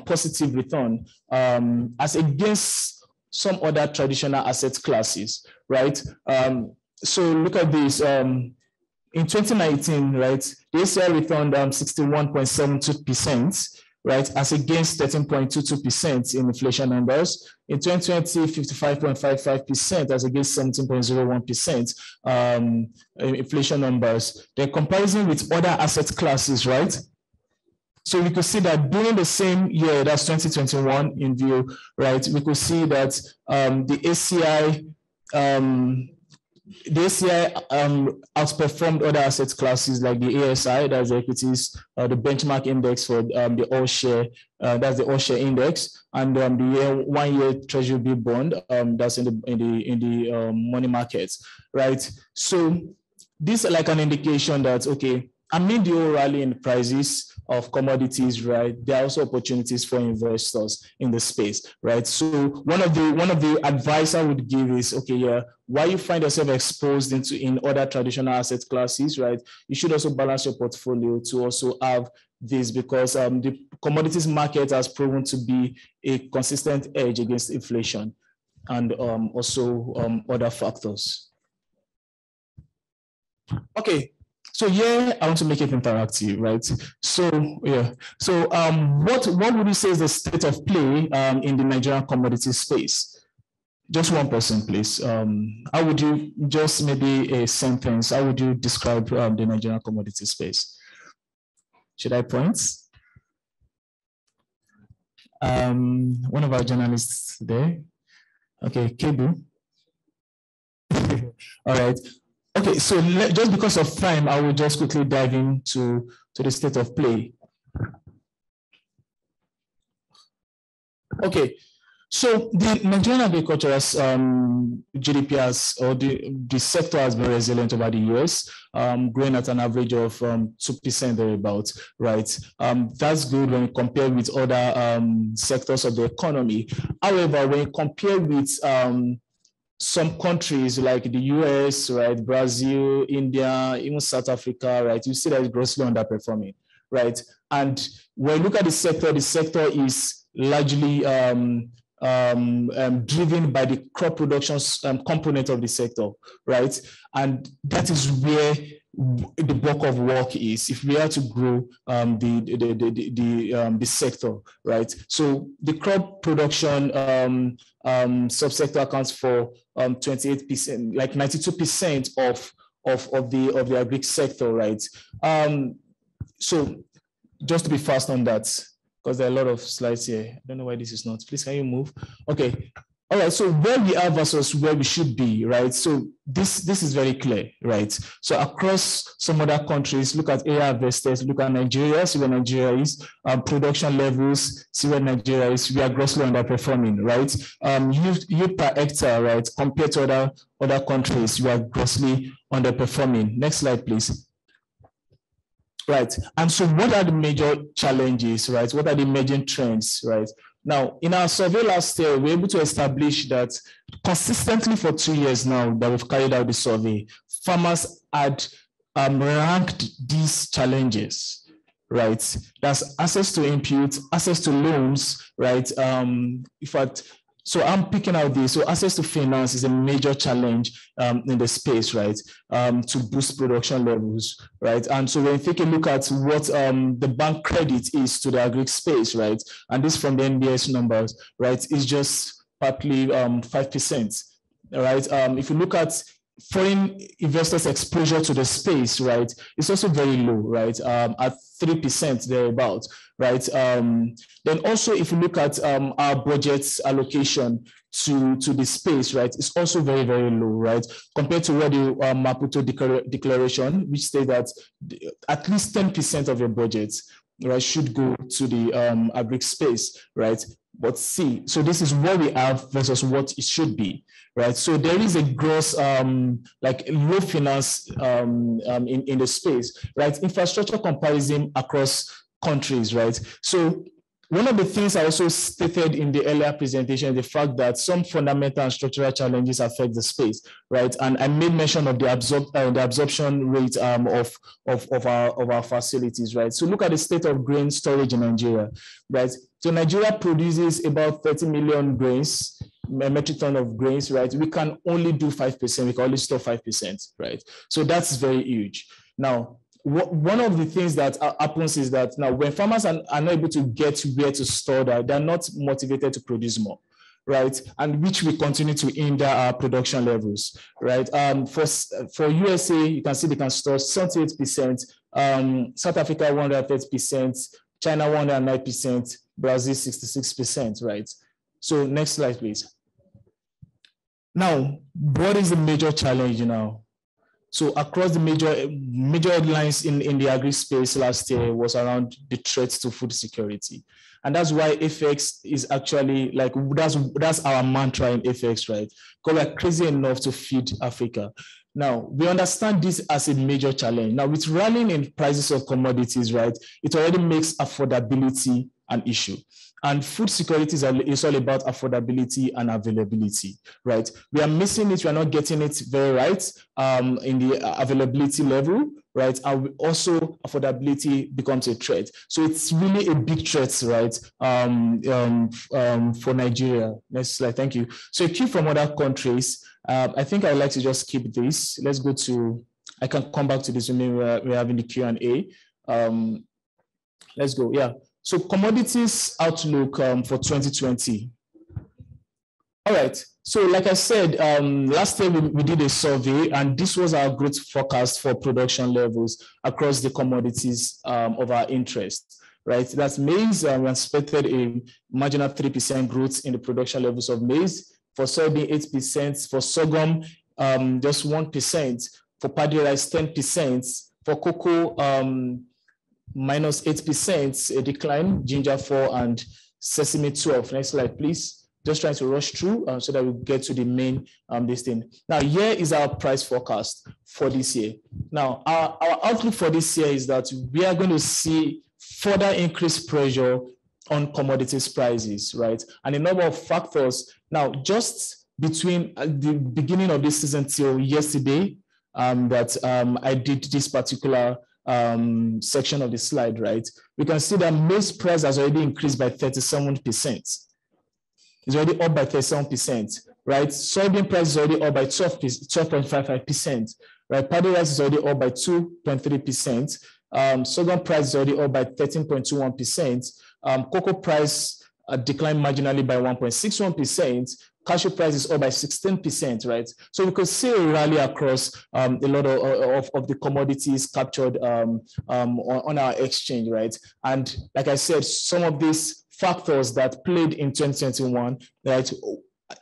positive return as against some other traditional asset classes, right? So look at this. In 2019, right, the ACI returned 61.72%, right, as against 13.22% in inflation numbers. In 2020, 55.55% as against 17.01% inflation numbers. The comparison with other asset classes, right? So we could see that during the same year, that's 2021 in view, right, we could see that the ACI outperformed other asset classes like the ASI, that's the equities, the benchmark index for the all share, that's the all share index, and the 1 year treasury bill bond, that's in the money markets, right? So this is like an indication that, okay, amid the whole rally in prices of commodities, right, there are also opportunities for investors in the space, right? So one of the advice I would give is, okay, yeah, while you find yourself exposed in other traditional asset classes, right, you should also balance your portfolio to also have this, because the commodities market has proven to be a consistent edge against inflation and also other factors. Okay. So yeah, I want to make it interactive, right? So yeah, so what would you say is the state of play in the Nigerian commodity space? Just one person, please. How would you, just maybe a sentence, how would you describe the Nigerian commodity space? Should I point? One of our journalists there. Okay, Kebu. All right. Okay, so just because of time, I will just quickly dive into the state of play. Okay, so the Nigerian agricultural GDP or the sector has been resilient over the years, growing at an average of 2% thereabouts, right? That's good when you compare with other sectors of the economy. However, when you compare with some countries like the US, right, Brazil, India, even South Africa, right, you see that it's grossly underperforming, right? And when you look at the sector is largely driven by the crop production component of the sector, right? And that is where the bulk of work is if we are to grow the sector, right? So the crop production subsector accounts for 28%, like 92% of the agri sector, right? So just to be fast on that, because there are a lot of slides here. I don't know why this is not. Please, can you move? Okay. All right, so where we are versus where we should be, right? So this is very clear, right? So across some other countries, look at area harvesters, look at Nigeria, see where Nigeria is, production levels, see where Nigeria is, we are grossly underperforming, right? Yield per hectare, right? Compared to other countries, we are grossly underperforming. Next slide, please. Right, and so what are the major challenges, right? What are the major trends, right? Now, in our survey last year, we were able to establish that consistently for 2 years now that we've carried out the survey, farmers had ranked these challenges, right? That's access to inputs, access to loans, right? In fact, So I'm picking out this. So access to finance is a major challenge in the space, right? To boost production levels, right? And so when you take a look at what the bank credit is to the agri space, right? And this from the NBS numbers, right? It's just partly 5%, right? If you look at foreign investors' exposure to the space, right, it's also very low, right, at 3% thereabout, right? Then also, if you look at our budget's allocation to the space, right, it's also very, very low, right, compared to what the Maputo Declaration, which states that at least 10% of your budget, right, should go to the agri space, right? But see, so this is what we have versus what it should be, right? So there is a gross, like low finance in the space, right? Infrastructure comparison across countries, right? So one of the things I also stated in the earlier presentation, the fact that some fundamental and structural challenges affect the space, right? And I made mention of the absorption rate of our facilities, right? So look at the state of grain storage in Nigeria, right? So Nigeria produces about 30 million grains, metric ton of grains, right? We can only do 5%, we can only store 5%, right? So that's very huge. Now, one of the things that happens is that now when farmers are not able to get where to store that, they're not motivated to produce more, right? And which will continue to hinder our production levels, right? For USA, you can see they can store 78%, South Africa 130%, China 109%, Brazil 66%, right? So next slide, please. Now, what is the major challenge now? So across the major headlines in the agri space last year was around the threats to food security. And that's why FX is actually like, that's our mantra in FX, right? Because we're crazy enough to feed Africa. Now, we understand this as a major challenge. Now, with rallying in prices of commodities, right, it already makes affordability an issue. And food security is all about affordability and availability, right? We are missing it. We are not getting it very right in the availability level, right? And also affordability becomes a threat. So it's really a big threat, right, for Nigeria. Next slide, thank you. So a cue from other countries. I think I'd like to just keep this. Let's go to, I can come back to this when we're having the Q&A. Let's go, yeah. So commodities outlook for 2020. All right, so like I said, last year we did a survey and this was our growth forecast for production levels across the commodities of our interest, right? That's maize, we expected a marginal 3% growth in the production levels of maize, for soybean 8%, for sorghum just 1%, for paddy rice 10%, for cocoa minus 8%, a decline, ginger 4 and sesame 12. Next slide, please. Just trying to rush through so that we get to the main this thing. Now, here is our price forecast for this year. Now, our outlook for this year is that we are going to see further increased pressure on commodities prices, right? And a number of factors. Now, just between the beginning of this season till yesterday, that I did this particular section of the slide, right? We can see that maize price has already increased by 37%. It's already up by 37%, right? Soybean price is already up by 12.55%, right? Paddy rice is already up by 2.3%. Sorghum price is already up by 13.21%. Cocoa price declined marginally by 1.61%. Cashew price is up by 16%, right? So we could see a rally across a lot of the commodities captured on our exchange, right? And like I said, some of these factors that played in 2021, right,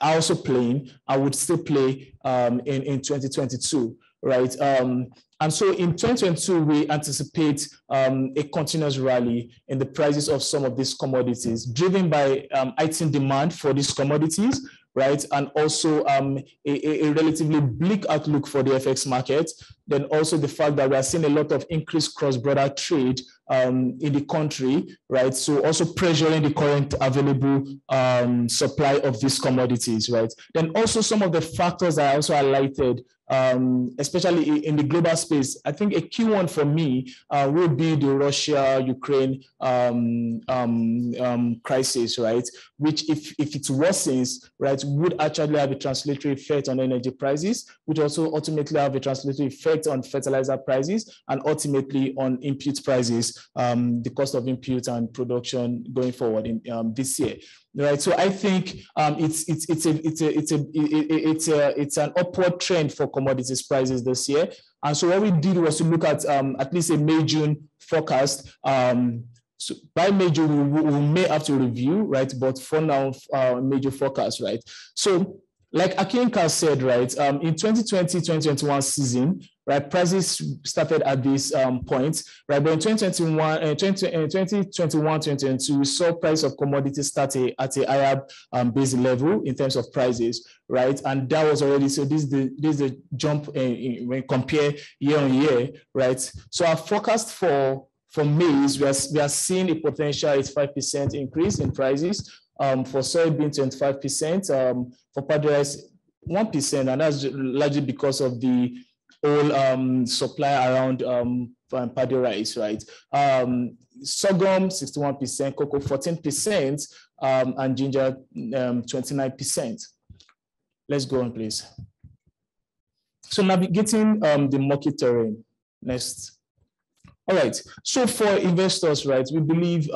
are also playing, I would still play in 2022, right? And so in 2022, we anticipate a continuous rally in the prices of some of these commodities, driven by heightened demand for these commodities, right? And also a relatively bleak outlook for the FX market. Then also the fact that we are seeing a lot of increased cross-border trade in the country, right? So also pressuring the current available supply of these commodities, right? Then also some of the factors that I also highlighted especially in the global space. I think a key one for me will be the Russia-Ukraine crisis, right? Which, if it worsens, right, would actually have a translatory effect on energy prices, which also ultimately have a translatory effect on fertilizer prices, and ultimately on input prices, the cost of input and production going forward in this year. Right, so I think it's an upward trend for commodities prices this year. And so what we did was to look at least a May-June forecast. So by May-June, we may have to review, right? But for now, major forecast, right? So like Akinka said, right, in 2020-2021 season, right, prices started at this point, right, but in 2021-2022, we saw price of commodities start at a higher base level in terms of prices, right, and that was already, so this is the jump when you compare year on year, right. So our forecast for maize, we are seeing a potential 85% increase in prices. For soybean, 25%, for paddy rice, 1%, and that's largely because of the whole supply around paddy rice, right? Sorghum, 61%, cocoa, 14%, and ginger, 29%. Let's go on, please. So navigating the market terrain. Next. All right, so for investors, right, we believe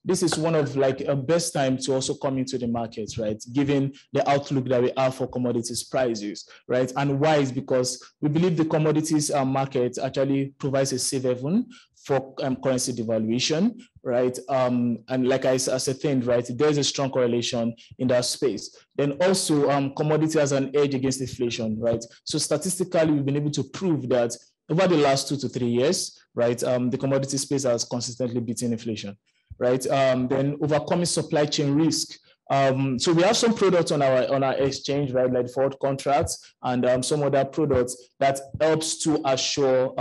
this is one of like a best time to also come into the market, right? Given the outlook that we have for commodities prices, right? And why is because we believe the commodities market actually provides a safe haven for currency devaluation, right? And like I ascertained, right, there's a strong correlation in that space. Then also commodity has an edge against inflation, right? So statistically, we've been able to prove that over the last 2 to 3 years, right, the commodity space has consistently beaten inflation, right? Then overcoming supply chain risk. So we have some products on our exchange, right, like forward contracts and some other products that helps to assure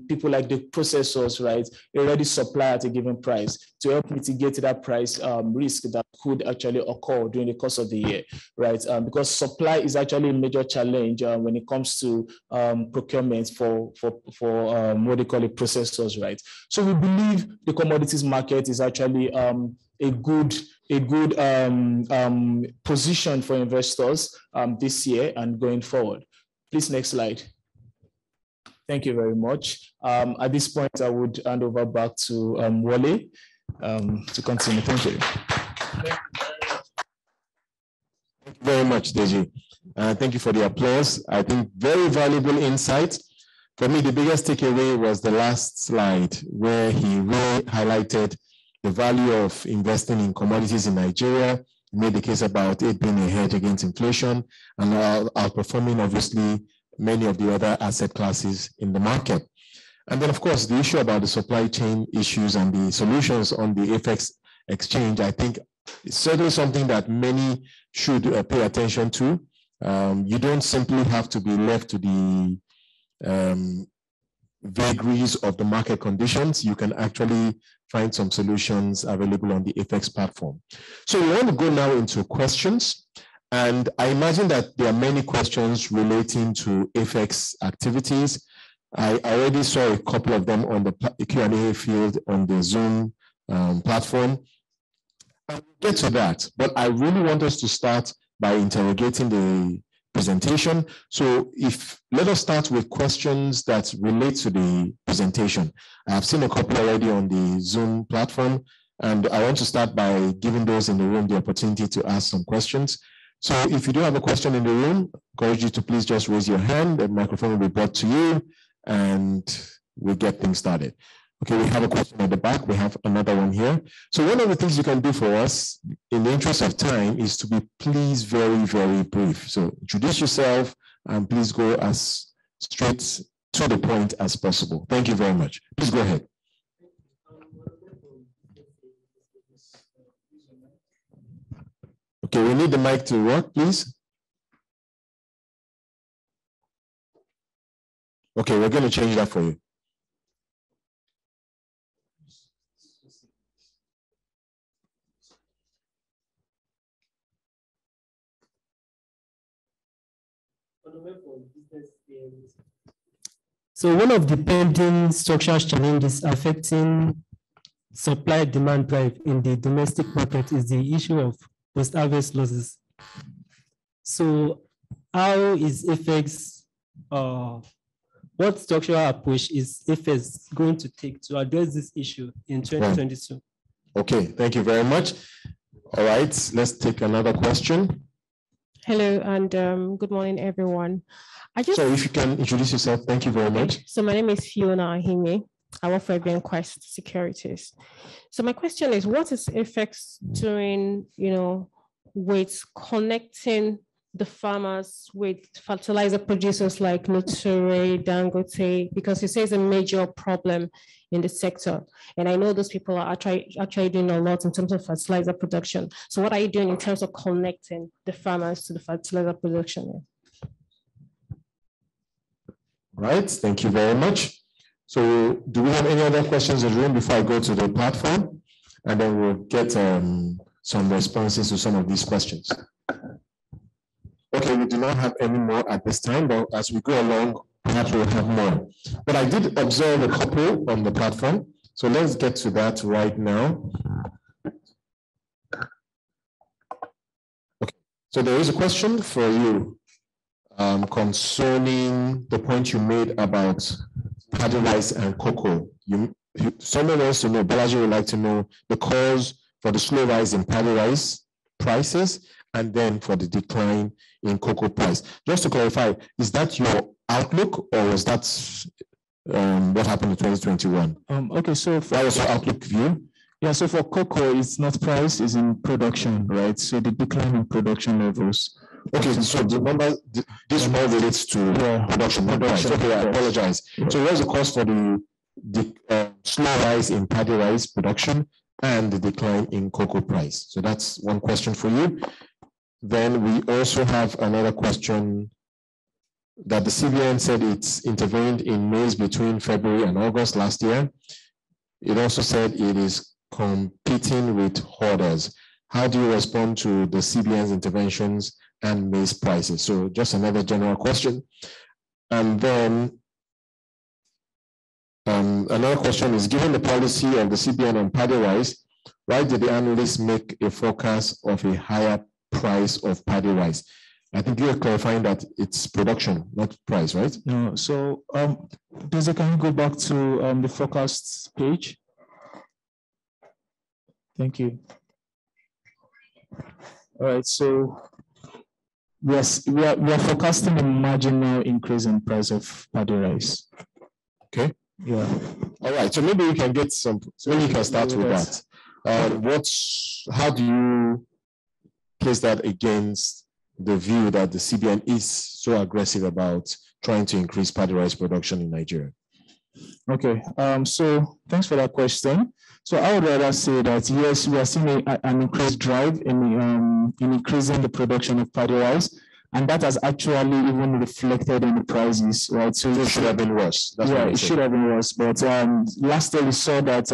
people like the processors, right, already supply at a given price to help mitigate that price risk that could actually occur during the course of the year, right? Because supply is actually a major challenge when it comes to procurement for what they call it processors, right? So we believe the commodities market is actually a good position for investors this year and going forward. Please, next slide. Thank you very much. At this point, I would hand over back to Wale to continue. Thank you. Thank you very much, Deji. Thank you for the applause. I think very valuable insight. For me, the biggest takeaway was the last slide where he really highlighted the value of investing in commodities in Nigeria. He made the case about it being a hedge against inflation and outperforming, obviously, many of the other asset classes in the market. And then, of course, the issue about the supply chain issues and the solutions on the FX exchange, I think is certainly something that many should pay attention to. You don't simply have to be left to the vagaries of the market conditions. You can actually find some solutions available on the FX platform. So we want to go now into questions. And I imagine that there are many questions relating to FX activities. I already saw a couple of them on the Q&A field on the Zoom platform. I'll get to that, but I really want us to start by interrogating the presentation. So let us start with questions that relate to the presentation. I've seen a couple already on the Zoom platform, and I want to start by giving those in the room the opportunity to ask some questions. So if you do have a question in the room, I encourage you to please just raise your hand. The microphone will be brought to you, and we'll get things started. Okay, we have a question at the back. We have another one here. So one of the things you can do for us, in the interest of time, is to be please very, very brief. So introduce yourself and please go as straight to the point as possible. Thank you very much. Please go ahead. Okay, we need the mic to work, please. Okay, we're going to change that for you. So one of the pending structural challenges affecting supply-demand drive in the domestic market is the issue of post-harvest losses. So how is FX, what structural approach is FX going to take to address this issue in 2022? Okay, thank you very much. All right, let's take another question. Hello, and good morning, everyone. So if you can introduce yourself, thank you very much. So my name is Fiona Ahime. I work for Quest Securities. So my question is, what is FX doing, with connecting the farmers with fertilizer producers like Nuture, Dangote, because you say it's a major problem in the sector. And I know those people are actually doing a lot in terms of fertilizer production. So what are you doing in terms of connecting the farmers to the fertilizer production? Right, thank you very much. So do we have any other questions in the room before I go to the platform? And then we'll get some responses to some of these questions. Okay, we do not have any more at this time, but as we go along, perhaps we'll have more. But I did observe a couple on the platform. So let's get to that right now. Okay, so there is a question for you concerning the point you made about paddy rice and cocoa. Someone wants to know, Balaji would like to know the cause for the slow rise in paddy rice prices and then for the decline in cocoa price. Just to clarify, is that your outlook or was that what happened in 2021? Okay, so that was your outlook view? Yeah, so for cocoa, it's not price, it's in production, right? So the decline in production levels. Okay, so the number, this more relates to production, not price. Okay, I apologize. So what's the cost for the slow rise in paddy rice production and the decline in cocoa price? So that's one question for you. Then we also have another question that the CBN said it's intervened in maize between February and August last year. It also said it is competing with hoarders. How do you respond to the CBN's interventions and maize prices? So just another general question. And then another question is, given the policy of the CBN on paddy rice, why did the analysts make a forecast of a higher price of paddy rice? I think you're clarifying that it's production, not price, right? No, so Deza, can you go back to the forecast page? Thank you. All right, so yes, we are forecasting a marginal increase in price of paddy rice. Okay. Yeah. All right, so maybe we can get some, so maybe you can start with that. How do you place that against the view that the CBN is so aggressive about trying to increase paddy rice production in Nigeria? Okay, so thanks for that question. So I would rather say that yes, we are seeing an increased drive in increasing the production of paddy rice, and that has actually even reflected in the prices, right? So it should have been worse. That's it should have been worse. But last year we saw that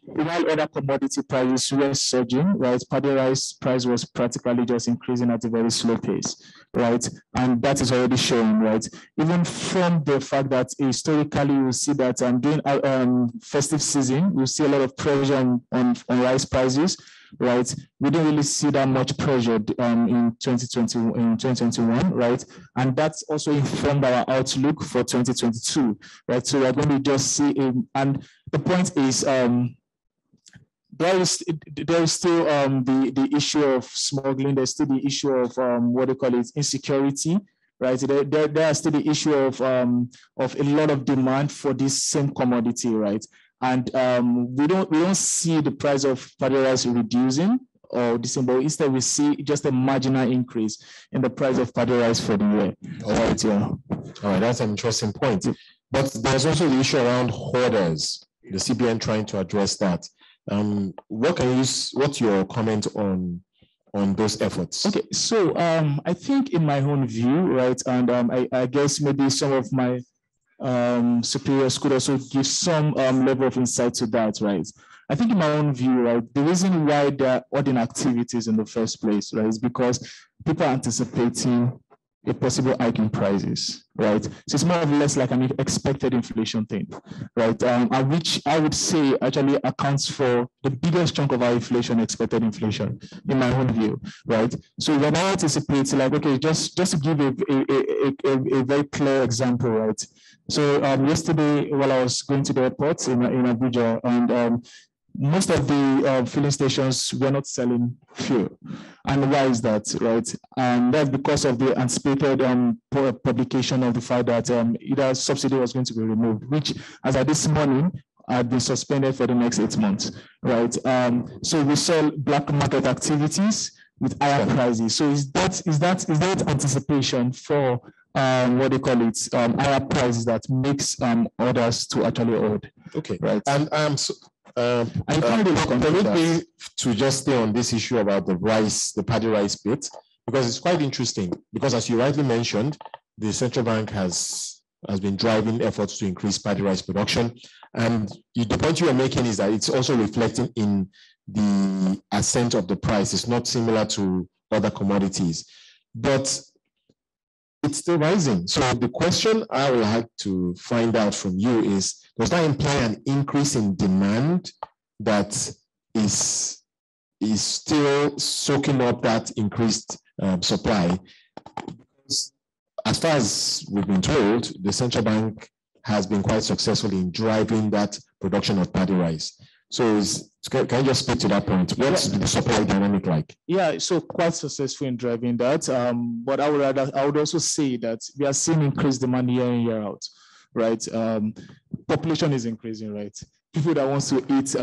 while other commodity prices were surging, right, paddy rice price was practically just increasing at a very slow pace, right? And that is already showing, right? Even from the fact that historically you see that during festive season, we see a lot of pressure on rice prices, right? We didn't really see that much pressure in 2021, right? And that's also informed our outlook for 2022, right? So we're going to just see, and the point is, there is still the issue of smuggling. There's still the issue of what they call it, insecurity, right? There is still the issue of a lot of demand for this same commodity, right? And we don't see the price of paddy rice reducing or December. Instead, we see just a marginal increase in the price of paddy rice for the year. All right, yeah. All right, that's an interesting point. But there's also the issue around hoarders. The CBN trying to address that. What's your comment on those efforts? Okay, so I think in my own view, right, and I guess maybe some of my superiors could also give some level of insight to that, right? I think in my own view, right, the reason why there are hoarding activities in the first place, right, is because people are anticipating a possible hike in prices, right? So it's more or less like an expected inflation thing, right? Which I would say actually accounts for the biggest chunk of our inflation, expected inflation, in my own view, right? So when I anticipate, like, okay, just to give a very clear example, right? So yesterday, while I was going to the airport in Abuja, and most of the filling stations were not selling fuel. And why is that, right? And that's because of the anticipated publication of the fact that either subsidy was going to be removed, which, as of this morning, had been suspended for the next 8 months, right? So we saw black market activities with higher prices. So is that anticipation for what they call it, higher prices that makes orders to actually order? Okay, right. And permit me to just stay on this issue about the paddy rice bit, because it's quite interesting. Because as you rightly mentioned, the central bank has been driving efforts to increase paddy rice production, and the point you are making is that it's also reflecting in the ascent of the price. It's not similar to other commodities, but it's still rising. So the question I would like to find out from you is, does that imply an increase in demand that is still soaking up that increased supply? Because as far as we've been told, the central bank has been quite successful in driving that production of paddy rice. So can you just speak to that point? What's the supply dynamic like? Yeah, so quite successful in driving that. But I would also say that we are seeing increased demand year in, year out, right? Population is increasing, right? People that wants to eat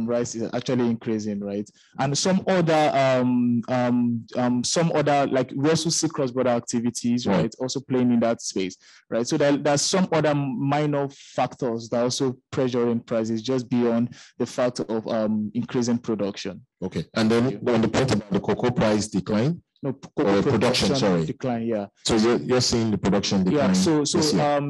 rice is actually increasing, right? And some other like we also see cross-border activities, right? Also playing in that space, right? So there's some other minor factors that also pressuring prices just beyond the fact of increasing production. Okay, and then on the point about the cocoa price decline. No, production sorry. Decline, yeah. So you're seeing the production decline. Yeah, so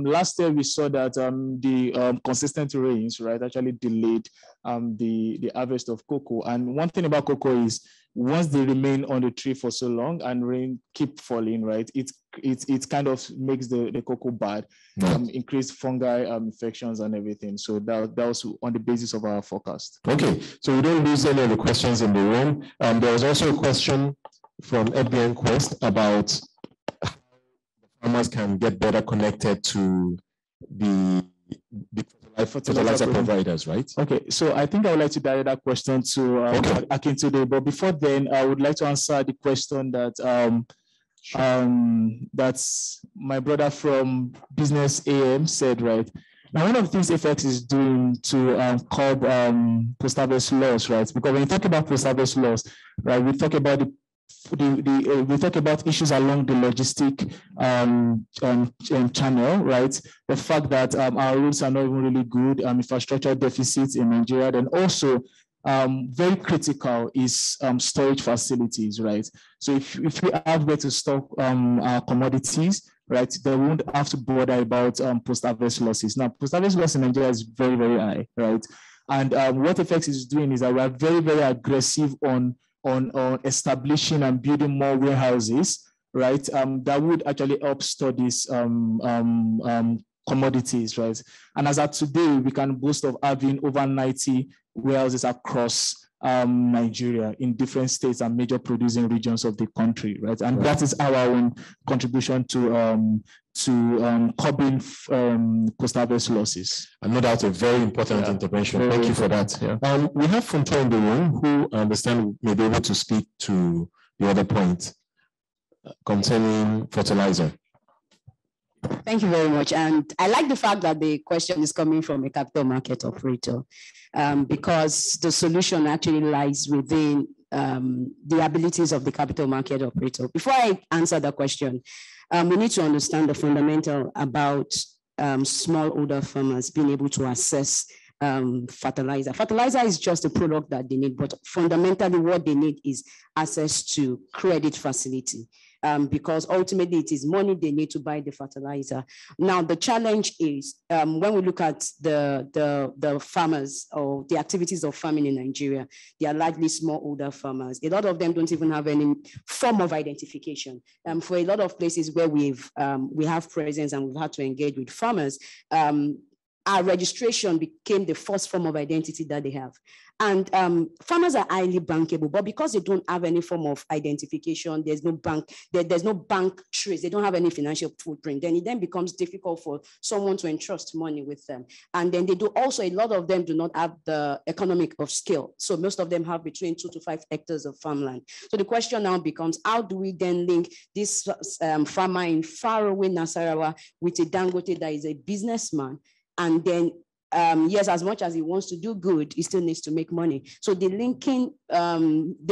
last year we saw that the consistent rains, right, actually delayed the harvest of cocoa. And one thing about cocoa is once they remain on the tree for so long and rain keep falling, right, it kind of makes the cocoa bad, increased fungi infections and everything. So that was on the basis of our forecast. Okay, so we don't lose any of the questions in the room. There was also a question from FBN Quest about how farmers can get better connected to the fertilizer providers, right? Okay, so I think I would like to direct that question to Akintunde, but before then, I would like to answer the question that that's my brother from Business AM said, right? Now, one of the things FX is doing to curb post-harvest loss, right? Because when you talk about post-harvest loss, right, we talk about we talk about issues along the logistic channel, right? The fact that our roads are not even really good, infrastructure deficits in Nigeria, and also very critical is storage facilities, right? So if we have where to stock our commodities, right, they won't have to bother about post-harvest losses. Now, post-harvest loss in Nigeria is very, very high, right? And what FX is doing is that we are very, very aggressive on establishing and building more warehouses, right? That would actually help store these commodities, right? And as of today, we can boast of having over 90 warehouses across Nigeria in different states and major producing regions of the country, right? And that is our own contribution to curbing post-harvest losses. And no doubt a very important intervention. Thank you for that. Yeah. We have Funto in the room who I understand may be able to speak to the other point concerning fertilizer. Thank you very much. And I like the fact that the question is coming from a capital market operator, because the solution actually lies within the abilities of the capital market operator. Before I answer the question, we need to understand the fundamental about smallholder farmers being able to access fertilizer. Fertilizer is just a product that they need, but fundamentally what they need is access to credit facility. because ultimately it is money they need to buy the fertilizer. Now, the challenge is when we look at the farmers or the activities of farming in Nigeria, they are largely smallholder farmers. A lot of them don't even have any form of identification. For a lot of places where we have presence and we've had to engage with farmers, our registration became the first form of identity that they have. And farmers are highly bankable, but because they don't have any form of identification, there's no bank trace, they don't have any financial footprint, then it then becomes difficult for someone to entrust money with them. And then a lot of them do not have the economic of scale. So most of them have between 2 to 5 hectares of farmland. So the question now becomes, how do we then link this farmer in faraway Nasarawa with a Dangote that is a businessman? And then, yes, as much as he wants to do good, he still needs to make money. So the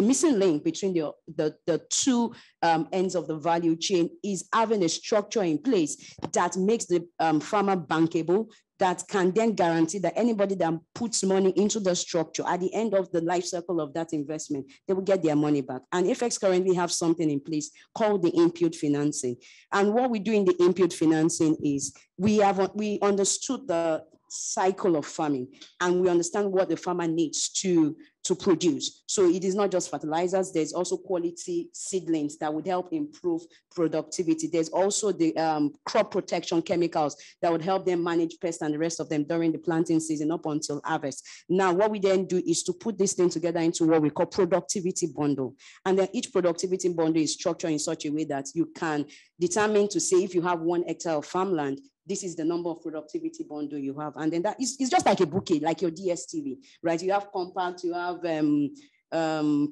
missing link between the two ends of the value chain is having a structure in place that makes the farmer bankable, that can then guarantee that anybody that puts money into the structure at the end of the life cycle of that investment, they will get their money back. And FX currently have something in place called the input financing. And what we do in the input financing is we understood the cycle of farming, and we understand what the farmer needs to produce. So it is not just fertilizers, there's also quality seedlings that would help improve productivity. There's also the crop protection chemicals that would help them manage pests and the rest of them during the planting season up until harvest. Now, what we then do is to put this thing together into what we call productivity bundle. And then each productivity bundle is structured in such a way that you can determine to say, if you have 1 hectare of farmland, this is the number of productivity bundle you have. And then that is, it's just like a bouquet, like your DSTV, right? You have compact, you have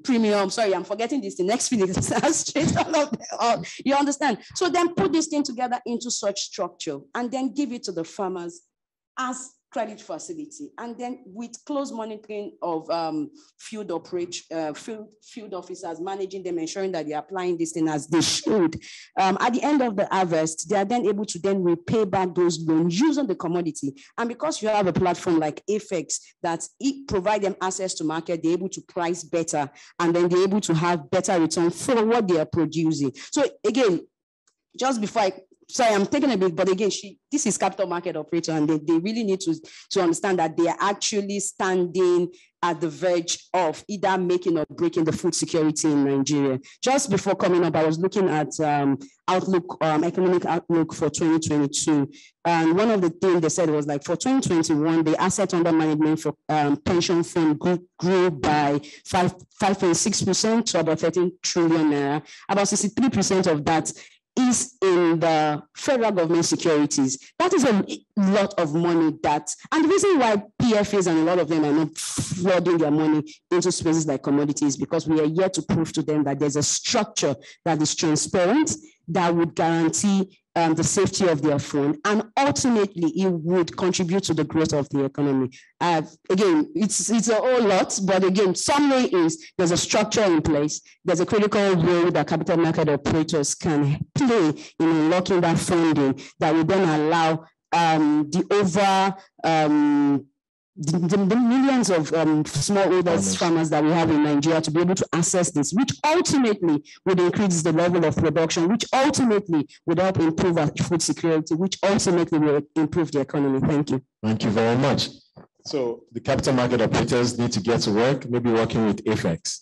premium. Sorry, I'm forgetting this. The next thing is straight all. You understand? So then put this thing together into such structure and then give it to the farmers as credit facility, and then with close monitoring of field officers, managing them, ensuring that they're applying this thing as they should. At the end of the harvest, they are then able to then repay back those loans using the commodity. And because you have a platform like FX that it provide them access to market, they're able to price better, and then they're able to have better return for what they are producing. So again, just before sorry, I'm taking a bit, but again, this is capital market operator, and they really need to understand that they are actually standing at the verge of either making or breaking the food security in Nigeria. Just before coming up, I was looking at Outlook, economic outlook for 2022. And one of the things they said was like for 2021, the asset under management for pension fund grew by 5.6% to about 13 trillion naira. About 63% of that is in the federal government securities. That is a lot of money and the reason why PFAs and a lot of them are not flooding their money into spaces like commodities, because we are yet to prove to them that there's a structure that is transparent, that would guarantee the safety of their fund, and ultimately it would contribute to the growth of the economy. Again, it's a whole lot, but again, summary is there's a structure in place. There's a critical role that capital market operators can play in unlocking that funding that will then allow the millions of smallholders farmers that we have in Nigeria to be able to access this, which ultimately would increase the level of production, which ultimately would help improve our food security, which ultimately will improve the economy. Thank you. Thank you very much. So the capital market operators need to get to work, maybe working with FX.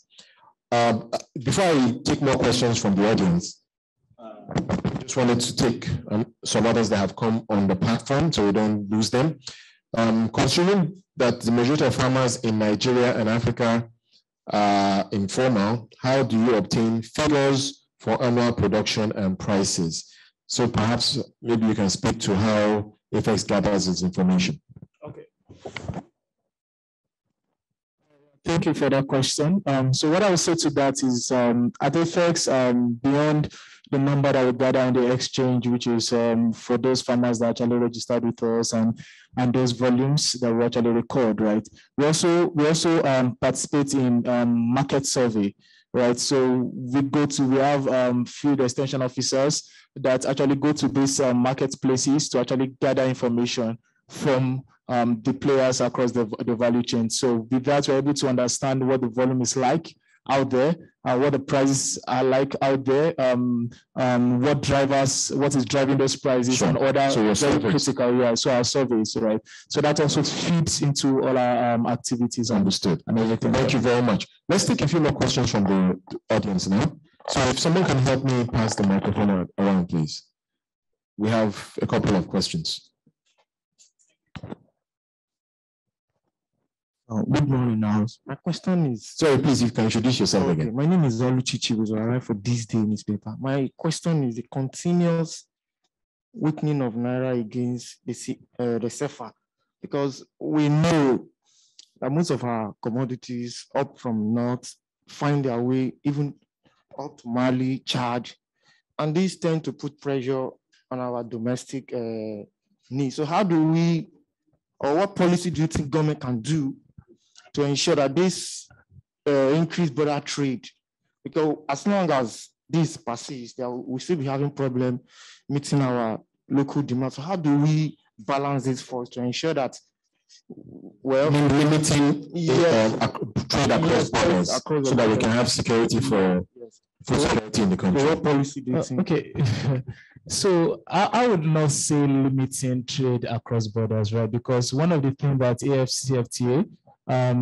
Before I take more questions from the audience, I just wanted to take some others that have come on the platform so we don't lose them. Considering that the majority of farmers in Nigeria and Africa are informal, how do you obtain figures for annual production and prices? So perhaps maybe you can speak to how FX gathers its information. Okay. Thank you for that question. So what I would say to that is at FX, beyond the number that we gather in the exchange, which is for those farmers that actually registered with us and those volumes that we actually record, right? We also participate in market survey, right? So we have field extension officers that actually go to these marketplaces to actually gather information from the players across the value chain. So with that, we're able to understand what the volume is like out there, what the prices are like out there, what is driving those prices, and other very critical, so our surveys, right? So that also feeds into all our activities. Understood. And everything. Thank you very much. Let's take a few more questions from the audience now. So if someone can help me pass the microphone around, please. We have a couple of questions. Good morning, now. My question is... Sorry, please, you can introduce yourself again. My name is Oluchi Chibuzo. I write for This Day newspaper. My question is the continuous weakening of Naira against the CFA, because we know that most of our commodities up from north find their way even up to Mali, Chad, and these tend to put pressure on our domestic needs. So how do we, or what policy do you think government can do to ensure that this increased border trade, because as long as this persists, we'll still be having problem meeting our local demand. So how do we balance this for us to ensure that, well, limiting trade across borders so that we can have security for food security in the country? What policy do you think? Okay. So I would not say limiting trade across borders, right? Because one of the things that AFCFTA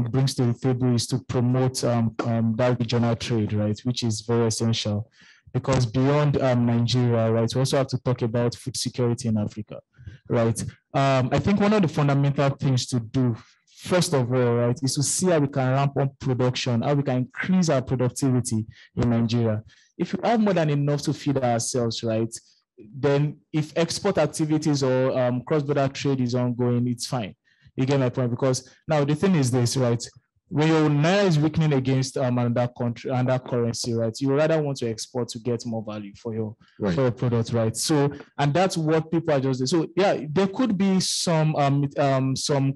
brings to the table is to promote that regional trade, right? Which is very essential, because beyond Nigeria, right, we also have to talk about food security in Africa, right? I think one of the fundamental things to do, first of all, right, is to see how we can ramp up production, how we can increase our productivity in Nigeria. If we have more than enough to feed ourselves, right, then if export activities or cross-border trade is ongoing, it's fine. You get my point? Because now the thing is this, right? When your Naira is weakening against another country, another currency, right? You rather want to export to get more value for your product, right? So, and that's what people are just doing. So, yeah, there could be some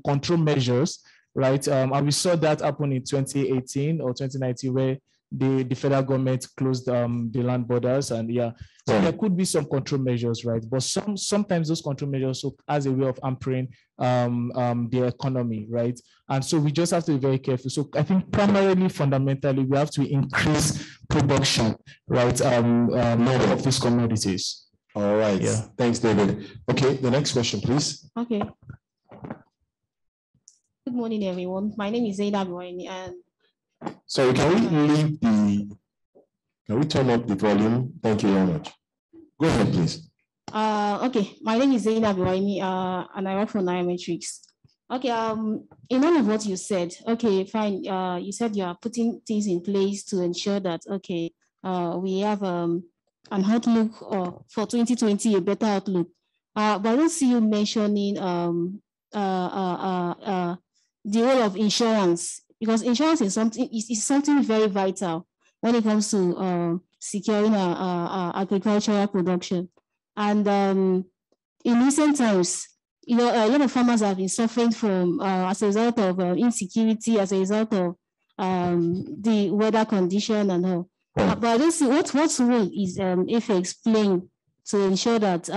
control measures, right? And we saw that happen in 2018 or 2019, where the federal government closed the land borders, and so there could be some control measures, right? But sometimes those control measures also as a way of hampering the economy, right? And so we just have to be very careful. So I think primarily, fundamentally, we have to increase production, right? More of these commodities. All right. Yeah. Thanks, David. Okay, the next question, please. Okay. Good morning, everyone. My name is Zainab Waini, and sorry, can we turn up the volume? Thank you very much. Go ahead, please. Okay, my name is Zainab Waini, and I work for Nairametrics. Okay, in all of what you said, okay, fine. You said you are putting things in place to ensure that, okay, we have an outlook for 2020, a better outlook. But I don't see you mentioning the role of insurance, because insurance is something very vital when it comes to securing our agricultural production. And in recent times, a lot of farmers have been suffering from as a result of insecurity, as a result of the weather condition and all. But I don't see what role is IFEX playing to ensure that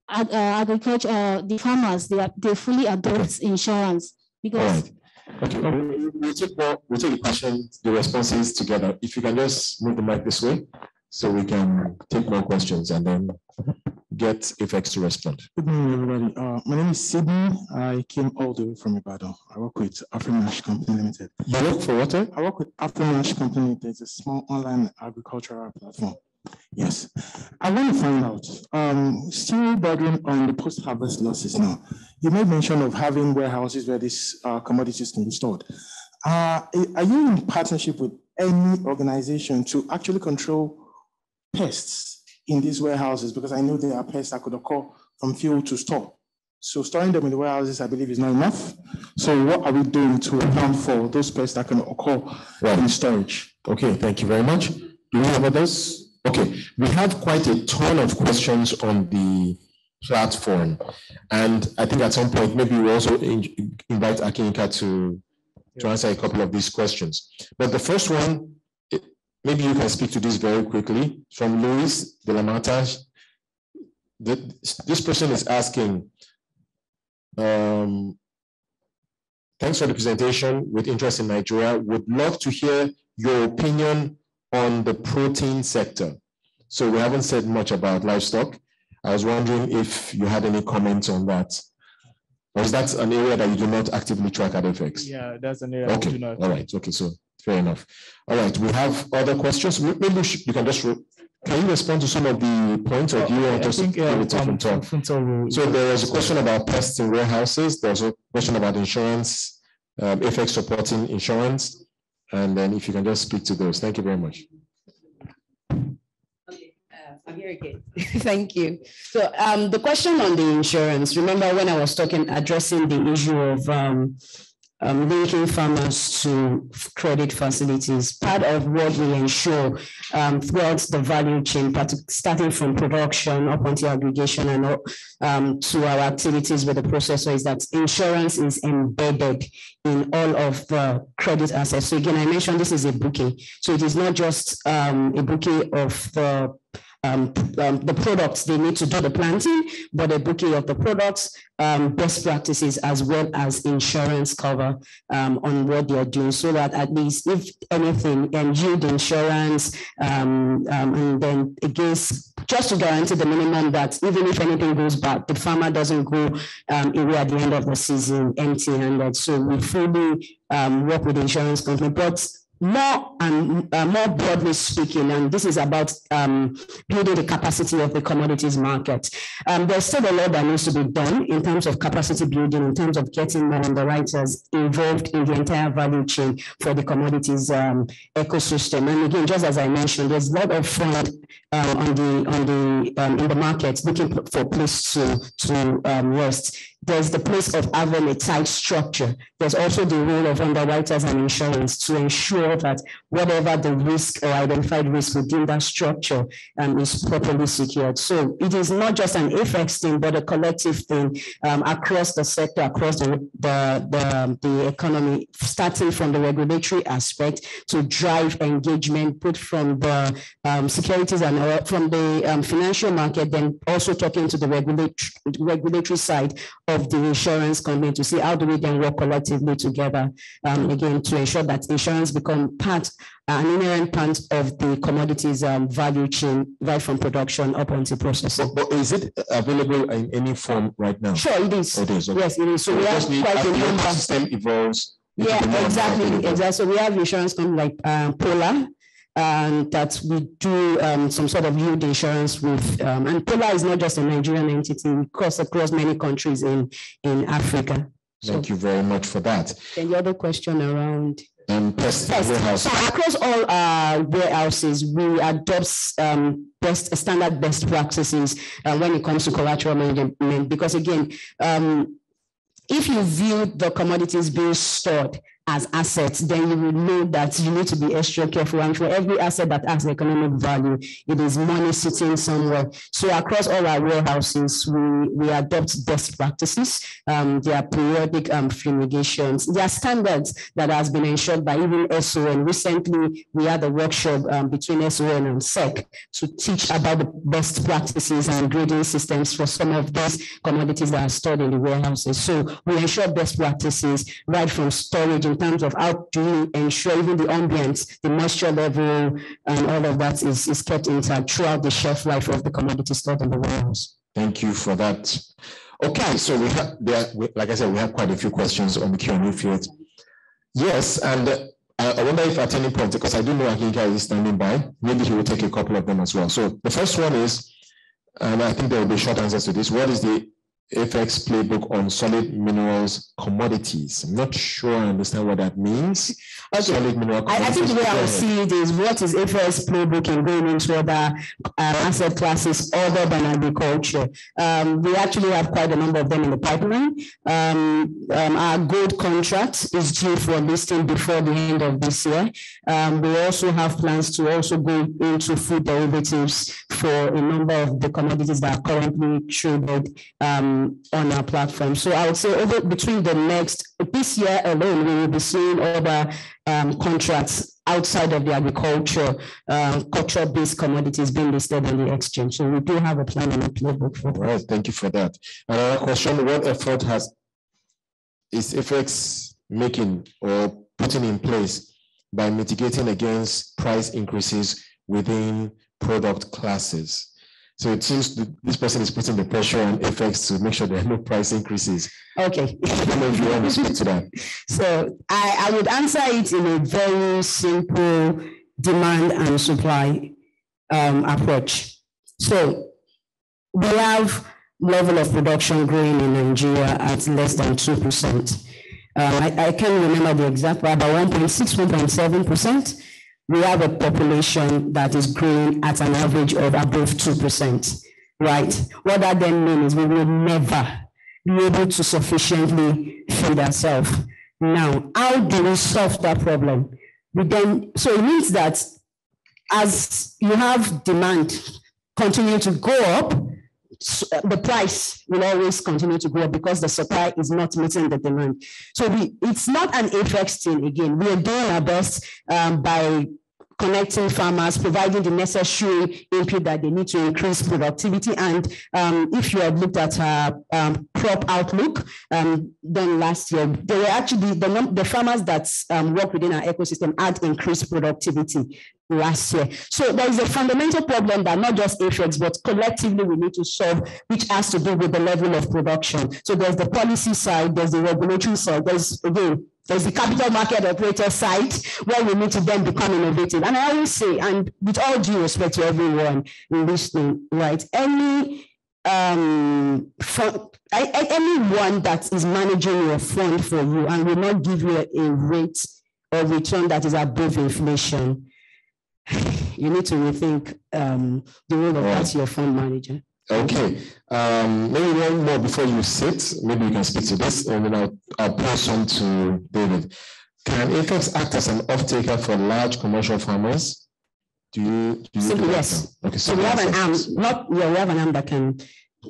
agriculture, the farmers, they fully adopt insurance, because. Okay, we'll take the questions, the responses together. If you can just move the mic this way, so we can take more questions and then get IFEX to respond. Good morning, everybody. My name is Sydney. I came all the way from Ibadan. I work with Afrimash Company Limited. You work for what? I work with Afrimash Company Limited. It's a small online agricultural platform. Yes. I want to find out, still bordering on the post-harvest losses now. You made mention of having warehouses where these commodities can be stored. Are you in partnership with any organization to actually control pests in these warehouses? Because I know there are pests that could occur from field to store. So storing them in the warehouses, I believe, is not enough. So what are we doing to account for those pests that can occur in storage? Okay, thank you very much. Do we have others? Okay, we have quite a ton of questions on the platform. And I think at some point, maybe we'll also invite Akinka to answer a couple of these questions. But the first one, maybe you can speak to this very quickly, from Luis de la Mata. This person is asking, Thanks for the presentation. With interest in Nigeria, would love to hear your opinion on the protein sector. So we haven't said much about livestock. I was wondering if you had any comments on that. Or is that an area that you do not actively track at FX? Yeah, that's an area okay. we do not. All right. Okay, so fair enough. All right, we have other questions. Maybe you can just, can you respond to some of the points, or do you want just to give it from top? So there was a question about pests in warehouses. There's a question about insurance, FX supporting insurance. And then if you can just speak to those. Thank you very much. I'm here again. Thank you. So the question on the insurance, remember when I was addressing the issue of linking farmers to credit facilities, part of what we ensure throughout the value chain, starting from production up until aggregation and to our activities with the processor, is that insurance is embedded in all of the credit assets. So again, I mentioned this is a bouquet. So it is not just a bouquet of the products they need to do the planting, but a bouquet of the products, best practices, as well as insurance cover on what they're doing, so that at least if anything, yield insurance, and then against, just to guarantee the minimum that even if anything goes bad, the farmer doesn't go away at the end of the season empty-handed. So we fully work with the insurance company, but more broadly speaking, and this is about building the capacity of the commodities market. There's still a lot that needs to be done in terms of capacity building, in terms of getting more underwriters involved in the entire value chain for the commodities ecosystem. And again, just as I mentioned, there's a lot of fund in the market looking for a place to rest. There's the place of having a tight structure. There's also the role of underwriters and insurance to ensure that whatever the risk or identified risk within that structure is properly secured. So it is not just an FX thing, but a collective thing across the sector, across the economy, starting from the regulatory aspect to drive engagement, put from the securities and from the financial market, then also talking to the regulatory side of the insurance company to see how do we then work collectively together, again, to ensure that insurance become an inherent part of the commodities value chain, right from production up until processing. But is it available in any form right now? Sure, it is. It is. Okay. Yes, it is. So we have quite a number. The system evolves. Yeah, exactly. So we have insurance companies like Polar, and that we do some sort of yield insurance with, and Polar is not just a Nigerian entity, it across many countries in Africa. Thank you very much for that. And the other question around pest. So across all warehouses, we adopt standard best practices when it comes to collateral management, because again, if you view the commodities being stored as assets, then you will know that you need to be extra careful. And for every asset that has economic value, it is money sitting somewhere. So across all our warehouses, we adopt best practices. There are periodic fumigations. There are standards that has been ensured by even SON. Recently, we had a workshop between SON and SEC to teach about the best practices and grading systems for some of these commodities that are stored in the warehouses. So we ensure best practices right from storage in terms of how do you ensure even the ambience, the moisture level, and all of that is kept intact throughout the shelf life of the commodity stored in the warehouse. Thank you for that. Okay, so like I said, we have quite a few questions on the Q&A field. Yes, and I wonder if at any point, because I do know Akinka is standing by, maybe he will take a couple of them as well. So the first one is, and I think there will be short answers to this. What is the FX playbook on solid minerals commodities? I'm not sure I understand what that means. Okay. Solid mineral commodities. I think the way I would see it is, what is FX playbook in going into other asset classes other than agriculture? We actually have quite a number of them in the pipeline. Our gold contract is due for listing before the end of this year. We also have plans to also go into food derivatives for a number of the commodities that are currently traded on our platform. So I would say between this year alone, we will be seeing other contracts outside of the culture-based commodities being listed on the exchange. So we do have a plan and a playbook for that. Right, thank you for that. Another question: what effort is FX making or putting in place by mitigating against price increases within product classes? So it seems this person is putting the pressure on FX to make sure there are no price increases. Okay. I don't know if you want to speak to that. So I would answer it in a very simple demand and supply approach. So we have level of production growing in Nigeria at less than 2%. I can't remember the exact, but about 1.6, 1.7%. We have a population that is growing at an average of above 2%, right? What that then means is we will never be able to sufficiently feed ourselves. Now, how do we solve that problem? So it means that as you have demand continue to go up, the price will always continue to go up because the supply is not meeting the demand. So it's not an FX thing again. We are doing our best by connecting farmers, providing the necessary input that they need to increase productivity. And if you have looked at our crop outlook done last year, they were actually the farmers that work within our ecosystem had increased productivity last year. So there is a fundamental problem that not just FX, but collectively we need to solve, which has to do with the level of production. So there's the policy side, there's the regulatory side, there's the capital market operator side where we need to then become innovative. And I always say, and with all due respect to everyone listening, right, anyone that is managing your fund for you and will not give you a rate of return that is above inflation, you need to rethink the role of as your fund manager. Okay, maybe one more before you sit. Maybe you can speak to this, and then I'll pass on to David. Can FX act as an off-taker for large commercial farmers? Do you Simply yes. Okay, so we have an arm, we have an arm that can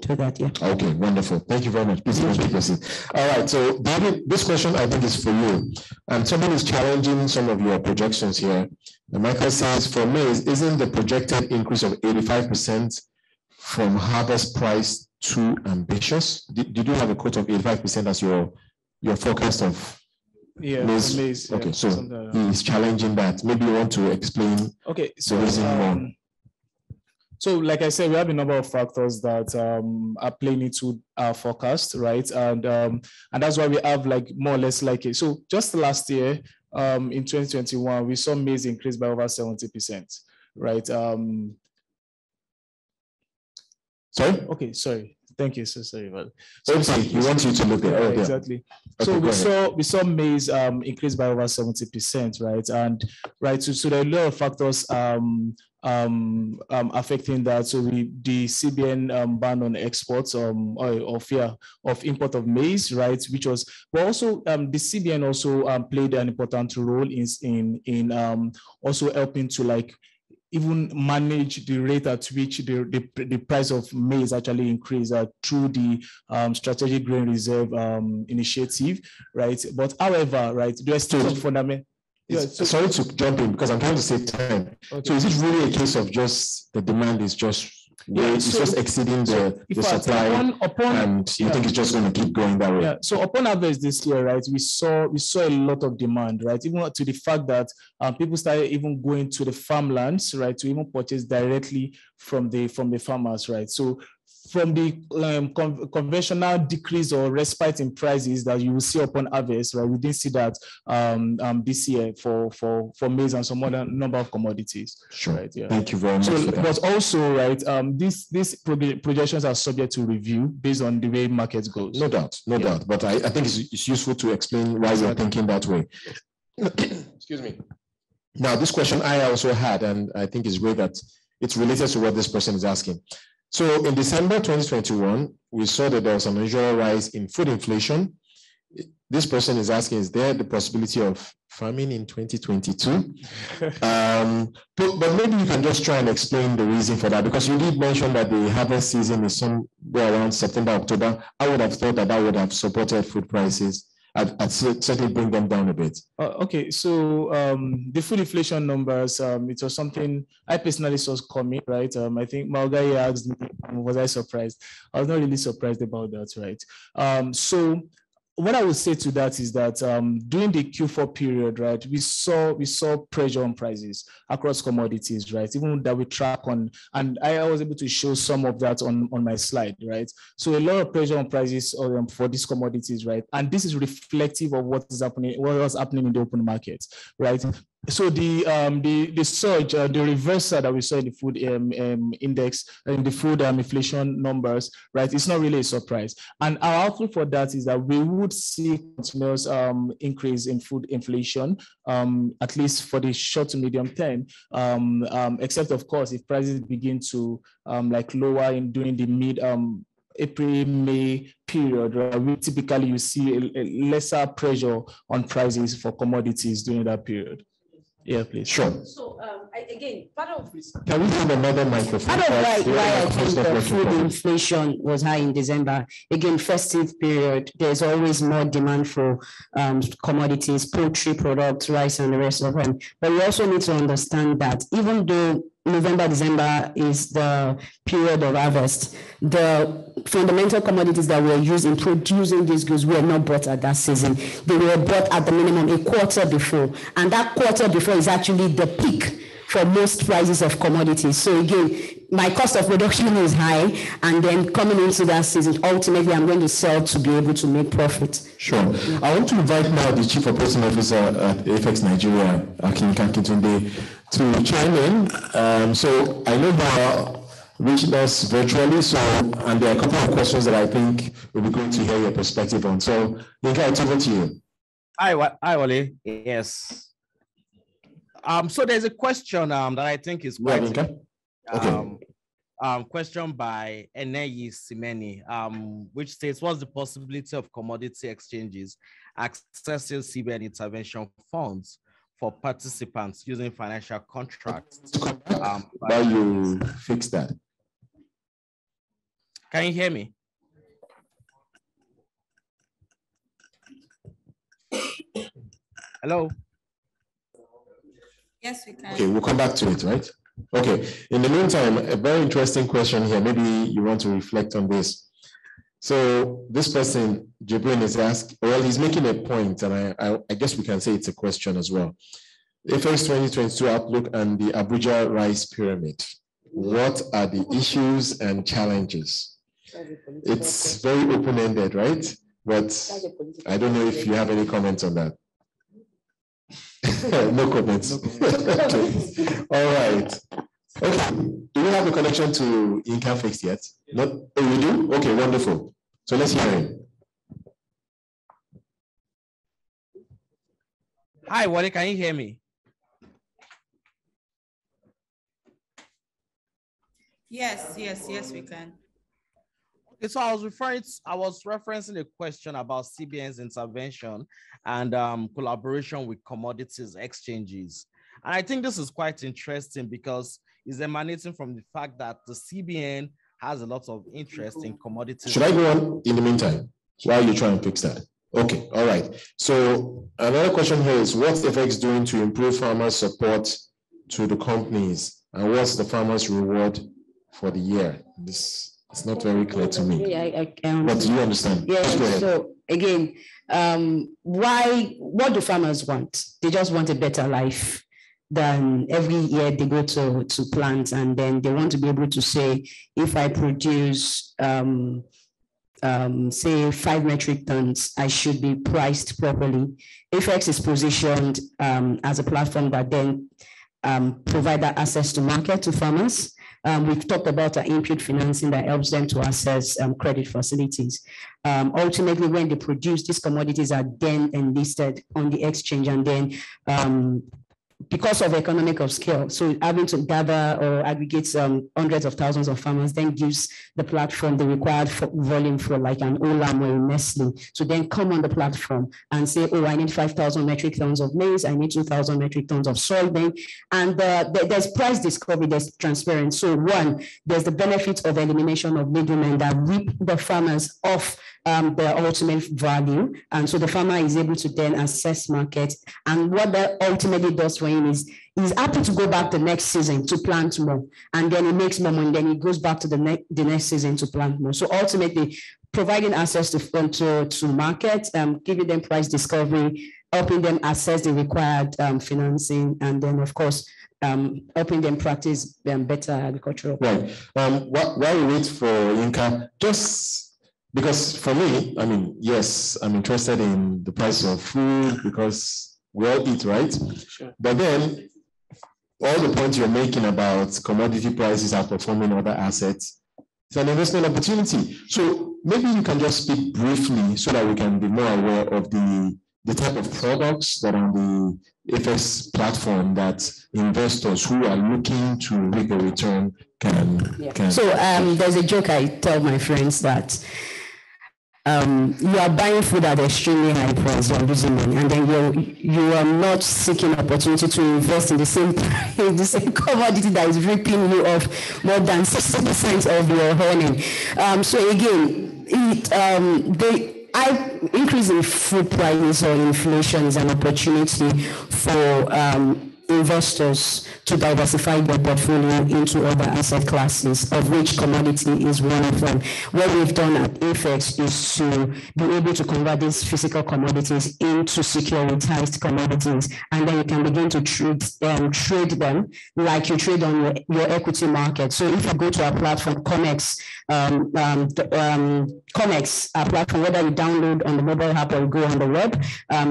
do that, yeah. Okay, wonderful. Thank you very much. Please take your seat. All right, so David, this question I think is for you. Someone is challenging some of your projections here. And Michael says, for maize, isn't the projected increase of 85% from harvest price too ambitious? Did you have a quote of 85% as your forecast of maize? Okay, so he's challenging that. Maybe you want to explain the reason more. So, like I said, we have a number of factors that are playing into our forecast, right? And that's why we have like more or less like it. So, just last year, in 2021, we saw maize increase by over 70%, right? Sorry? Okay, sorry. Thank you. So sorry about it. You want you to look at it. Exactly. Okay, so we saw maize increase by over 70%, right? And so there are a lot of factors affecting that. So the CBN ban on exports or fear of import of maize, right? But also the CBN also played an important role in also helping to like even manage the rate at which the price of maize actually increased through the strategic grain reserve initiative, right? But however, right, there's still some fundamental. Yeah, sorry to jump in because I'm trying to save time. Okay. So is it really a case of just the demand is just just exceeding the supply, and you think it's just going to keep going that way? Yeah. So upon harvest this year, right, we saw a lot of demand, right, even to the fact that people started even going to the farmlands, right, to even purchase directly from the farmers, right. So from the conventional decrease or respite in prices that you will see upon harvest, right? We didn't see that this year for maize and some other number of commodities. Sure. Right, yeah. Thank you very much. So, but also, right, these projections are subject to review based on the way market goes. No doubt, no doubt. But I think it's useful to explain why you're thinking that way. Excuse me. Now, this question I also had, and I think it's great that it's related to what this person is asking. So in December 2021, we saw that there was an unusual rise in food inflation. This person is asking, is there the possibility of famine in 2022? But maybe you can just try and explain the reason for that, because you did mention that the harvest season is somewhere around September, October. I would have thought that would have supported food prices. I'd certainly bring them down a bit. Okay, so the food inflation numbers, it was something I personally saw coming, right? I think Malgai asked me, was I surprised? I was not really surprised about that, right? So what I would say to that is that during the Q4 period, right, we saw pressure on prices across commodities, right? Even that we track on, and I was able to show some of that on my slide, right? So a lot of pressure on prices for these commodities, right? And this is reflective of what was happening in the open market, right? So the surge, the reversal that we saw in the food index, in the food inflation numbers, right? It's not really a surprise. And our outlook for that is that we would see continuous increase in food inflation, at least for the short to medium term, except of course if prices begin to like lower during the mid April, May period, right? Typically you see a lesser pressure on prices for commodities during that period. Yeah, please. Sure. So again, part of can we have another microphone? Part of why I think the food inflation was high in December. Again, festive period. There's always more demand for commodities, poultry products, rice, and the rest of them. But we also need to understand that even though November, December is the period of harvest, the fundamental commodities that were used in producing these goods were not bought at that season. They were bought at the minimum a quarter before. And that quarter before is actually the peak for most prices of commodities. So again, my cost of production is high, and then coming into that season, ultimately I'm going to sell to be able to make profit. Sure. I want to invite now the Chief Operating Officer at AFX Nigeria, Akin Kakitunde, to chime in. So I know you are reaching us virtually, and there are a couple of questions that I think we'll be going to hear your perspective on. So Yinka, it's over to you. Hi, Wale. Yes. So there's a question that I think is quite question by Eneyi Simeni, which states, what's the possibility of commodity exchanges accessing CBN intervention funds for participants using financial contracts? While you fix that. Can you hear me? Hello? Yes, we can. Okay, we'll come back to it, right? Okay, in the meantime, a very interesting question here. Maybe you want to reflect on this. So this person, Jibrin, is asked, well, he's making a point, and I guess we can say it's a question as well. AFX 2022 Outlook and the Abuja Rice Pyramid. What are the issues and challenges? It's very open-ended, right? But I don't know if you have any comments on that. No comments. Okay. All right. Okay. Do we have a connection to Income Fixed yet? Not. Oh, we do? Okay, wonderful. So let's hear him. Hi, Wale, can you hear me? Yes, we can. Okay, so I was referencing a question about CBN's intervention and collaboration with commodities exchanges. And I think this is quite interesting because it's emanating from the fact that the CBN has a lot of interest in commodities. Should I go on in the meantime while you try and fix that? Okay, all right. So another question here is, what's FX doing to improve farmers' support to the companies? And what's the farmers' reward for the year? This it's not very clear to me. What do you understand? Yeah, so again, what do farmers want? They just want a better life. Than every year they go to plant, and then they want to be able to say, if I produce say 5 metric tons, I should be priced properly. FX is positioned as a platform that then provide that access to market to farmers. We've talked about our input financing that helps them to access credit facilities. Ultimately, when they produce, these commodities are then enlisted on the exchange, and then because of economic of scale, so having to gather or aggregate hundreds of thousands of farmers then gives the platform the required volume for like an Olam or a Nestle to then come on the platform and say, oh, I need 5,000 metric tons of maize, I need 2,000 metric tons of soybean, and there's price discovery, there's transparency. So one, there's the benefit of elimination of middlemen that rip the farmers off their ultimate value. And so the farmer is able to then assess market. And what that ultimately does for him is he's happy to go back the next season to plant more. And then he makes more money. Then he goes back to the next season to plant more. So ultimately, providing access to market, giving them price discovery, helping them assess the required financing, and then, of course, helping them practice better agricultural. Right. While we wait for Yinka, just because for me, I mean, yes, I'm interested in the price of food because we all eat, right? Sure. But then all the points you're making about commodity prices outperforming other assets, it's an investment opportunity. So maybe you can just speak briefly so that we can be more aware of the type of products that are on the FX platform that investors who are looking to reap a return can. Yeah. can. So there's a joke I tell my friends that you are buying food at extremely high price, you're losing money, and then you are not seeking opportunity to invest in the same commodity that is ripping you off more than 60% of your earning. So again, increase in food prices or inflation is an opportunity for investors to diversify their portfolio into other asset classes, of which commodity is one of them. What we've done at AFEX is to be able to convert these physical commodities into securitized commodities, and then you can begin to trade them like you trade on your equity market. So if you go to our platform, COMEX, COMEX, our platform, whether you download on the mobile app or you go on the web,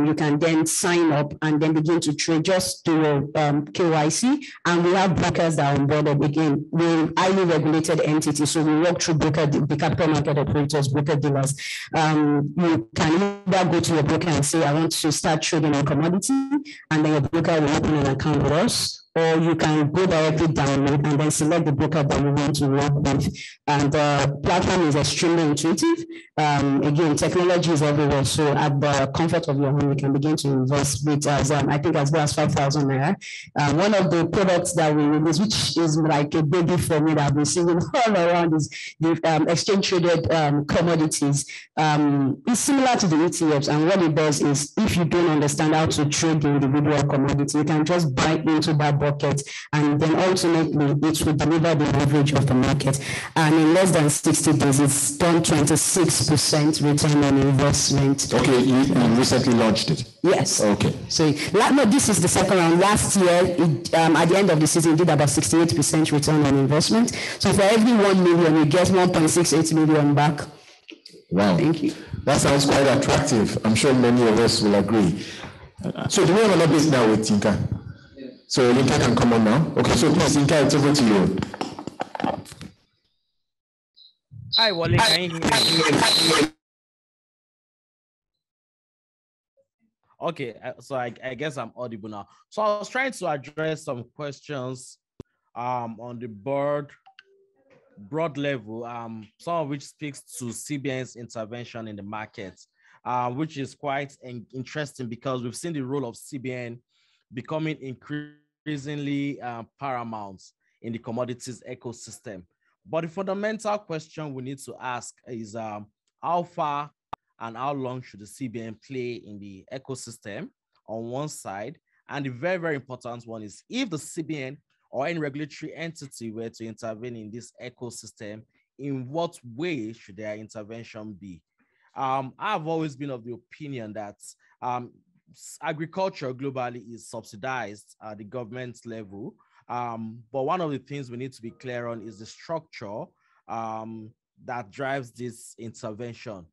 you can then sign up and then begin to trade. Just do a KYC, and we have brokers that are onboarded. Again, we're highly regulated entity, so we work through the capital market operators, broker dealers. You can either go to your broker and say, I want to start trading on commodity, and then your broker will open an account with us, or you can go directly download and then select the broker that you want to work with. And the platform is extremely intuitive. Again, technology is everywhere. So at the comfort of your home, you can begin to invest with I think as well as 5,000 naira. One of the products that we release, which is like a baby for me that I've been seeing all around, is the exchange traded commodities. It's similar to the ETFs, and what it does is, if you don't understand how to trade the individual commodity, you can just buy into that bucket, and then ultimately it will deliver the average of the market. And in less than 60 days, it's done 26% return on investment. Okay, you recently launched it. Yes. Okay. So no, this is the second round. Last year, at the end of the season, it did about 68% return on investment. So for every 1 million, you get 1.68 million back. Wow. Thank you. That sounds quite attractive. I'm sure many of us will agree. So do we have an update now with Yinka? Yeah. So Yinka can come on now. Okay, so please, Yinka, it's over to you. Hi, Wale, can you hear me? Okay, so I guess I'm audible now. So I was trying to address some questions on the broad level, some of which speaks to CBN's intervention in the market, which is quite interesting because we've seen the role of CBN becoming increasingly paramount in the commodities ecosystem. But the fundamental question we need to ask is how far and how long should the CBN play in the ecosystem on one side? And the very, very important one is, if the CBN or any regulatory entity were to intervene in this ecosystem, in what way should their intervention be? I've always been of the opinion that agriculture globally is subsidized at the government level. But one of the things we need to be clear on is the structure that drives this intervention.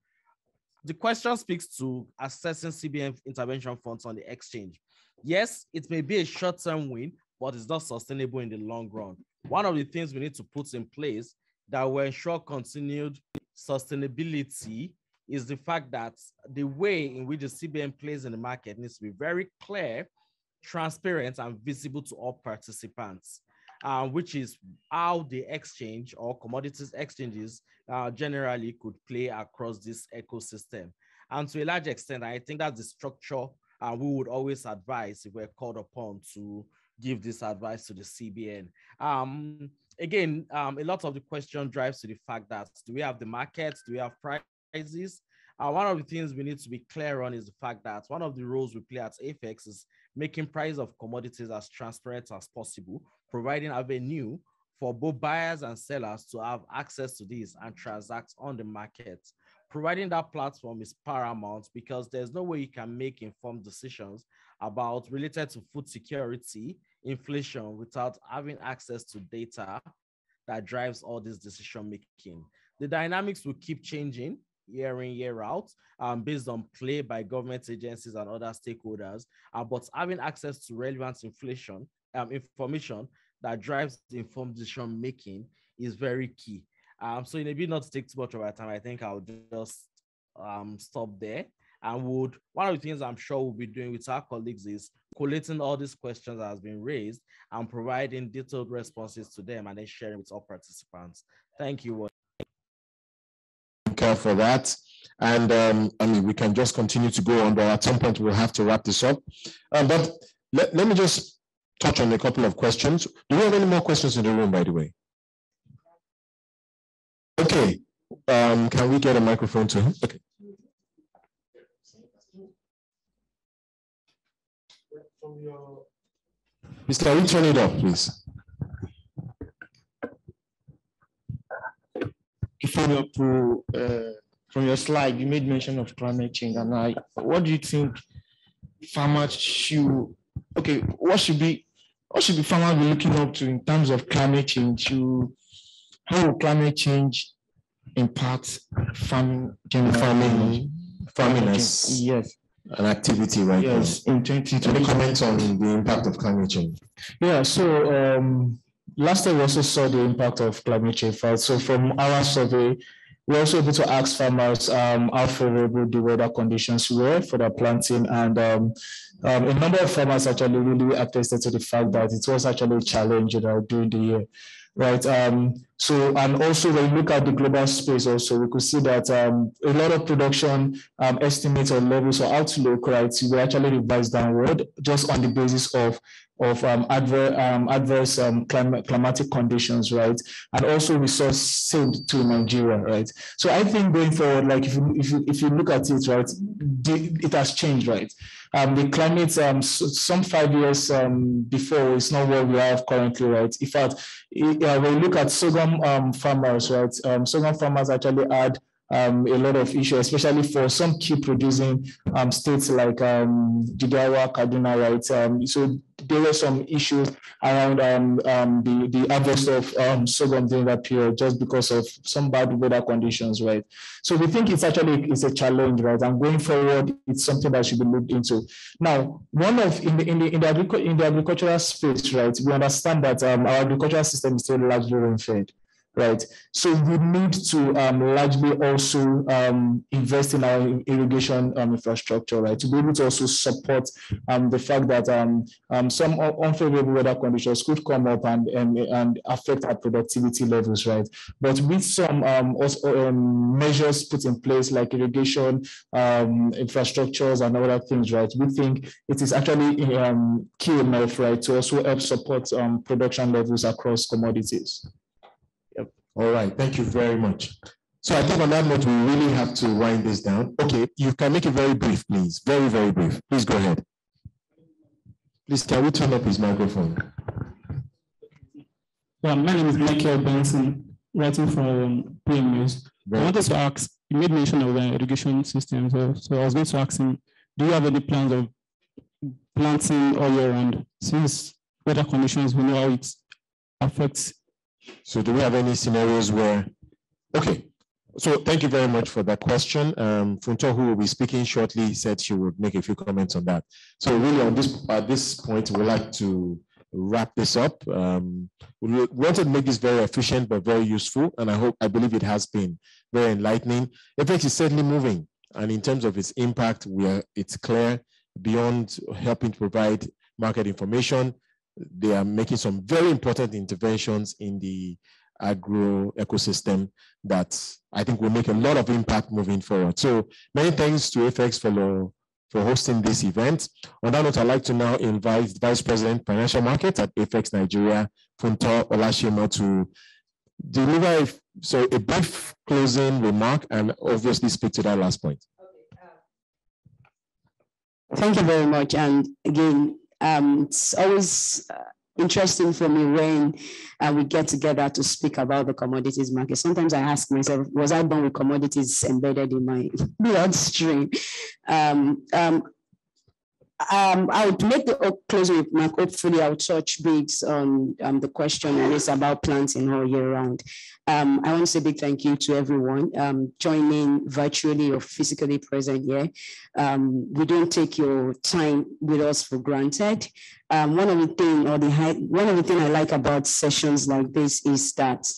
The question speaks to assessing CBN intervention funds on the exchange. Yes, it may be a short-term win, but it's not sustainable in the long run. One of the things we need to put in place that will ensure continued sustainability is the fact that the way in which the CBN plays in the market needs to be very clear, transparent, and visible to all participants, which is how the exchange or commodities exchanges generally could play across this ecosystem. And to a large extent, I think that's the structure we would always advise if we're called upon to give this advice to the CBN. Again, a lot of the question drives to the fact that, do we have the markets? Do we have prices? One of the things we need to be clear on is the fact that one of the roles we play at Apex is making price of commodities as transparent as possible, providing avenue for both buyers and sellers to have access to this and transact on the market. Providing that platform is paramount because there's no way you can make informed decisions about related to food security, inflation, without having access to data that drives all this decision making. The dynamics will keep changing year in, year out, based on play by government agencies and other stakeholders, but having access to relevant information that drives informed decision making is very key. So in a bit not to take too much of our time, I think I'll just stop there. And one of the things I'm sure we'll be doing with our colleagues is collating all these questions that has been raised and providing detailed responses to them and then sharing with all participants. Thank you. For that. And I mean, we can just continue to go on, but at some point we'll have to wrap this up. But let me just touch on a couple of questions. Do we have any more questions in the room, by the way? Okay. Can we get a microphone to him? Okay. Mr. Can you turn it up, please? Follow up to from your slide, you made mention of climate change, and what do you think farmers should? Okay, what should farmers be looking up to in terms of climate change? How will climate change impact farming? Farming as yes, an activity, right? Yes, in 2020. Any comments on the impact of climate change? Yeah, so last time we also saw the impact of climate change, right? So from our survey, we're also able to ask farmers how favorable the weather conditions were for their planting, and a number of farmers actually really attested to the fact that it was actually a challenge, during the year, right? So, and also when you look at the global space also, we could see that a lot of production estimates or levels or outlook, right, we actually revised downward just on the basis of adverse climatic conditions, right? And also we saw same to Nigeria, right? So I think going forward, like if you look at it, right, it has changed, right? The climate, some 5 years before, is not what we have currently, right? In fact, when you look at sorghum farmers, right? Sorghum farmers actually had a lot of issues, especially for some key producing states like Jigawa, Kaduna, right? So there were some issues around the harvest of sorghum during that period, just because of some bad weather conditions, right? So we think it's a challenge, right? And going forward, it's something that should be looked into. Now, in the agricultural space, right? We understand that our agricultural system is still largely rain-fed, right? So we need to largely also invest in our irrigation infrastructure, right? To be able to also support the fact that some unfavorable weather conditions could come up and affect our productivity levels, right? But with some measures put in place like irrigation infrastructures and other things, right? We think it is actually key enough, right, to also help support production levels across commodities. All right, thank you very much. So I think on that note, we really have to wind this down. Okay, you can make it very brief, please. Very, very brief. Please go ahead. Please, can we turn up his microphone? Yeah, my name is Michael Benson, writing from PMS. I wanted to ask, you made mention of irrigation systems, so I was going to ask him, do you have any plans of planting all year round? Since weather conditions, we know how it affects. So do we have any scenarios where, okay, so thank you very much for that question. Funto, who will be speaking shortly, said she would make a few comments on that. So really at this point, we'd like to wrap this up. We wanted to make this very efficient, but very useful. And I believe it has been very enlightening. FX is certainly moving. And in terms of its impact, it's clear beyond helping to provide market information. They are making some very important interventions in the agro ecosystem that I think will make a lot of impact moving forward. So many thanks to FX for hosting this event. On that note, I'd like to now invite Vice President Financial Markets at FX Nigeria, Funto Olashimo, to deliver a brief closing remark and obviously speak to that last point. Thank you very much. And again, it's always interesting for me when we get together to speak about the commodities market. Sometimes I ask myself, was I born with commodities embedded in my bloodstream? I would make the closing remark. Hopefully, I'll touch base on the question raised about planting all year round. I want to say a big thank you to everyone joining virtually or physically present here. We don't take your time with us for granted. One of the things I like about sessions like this is that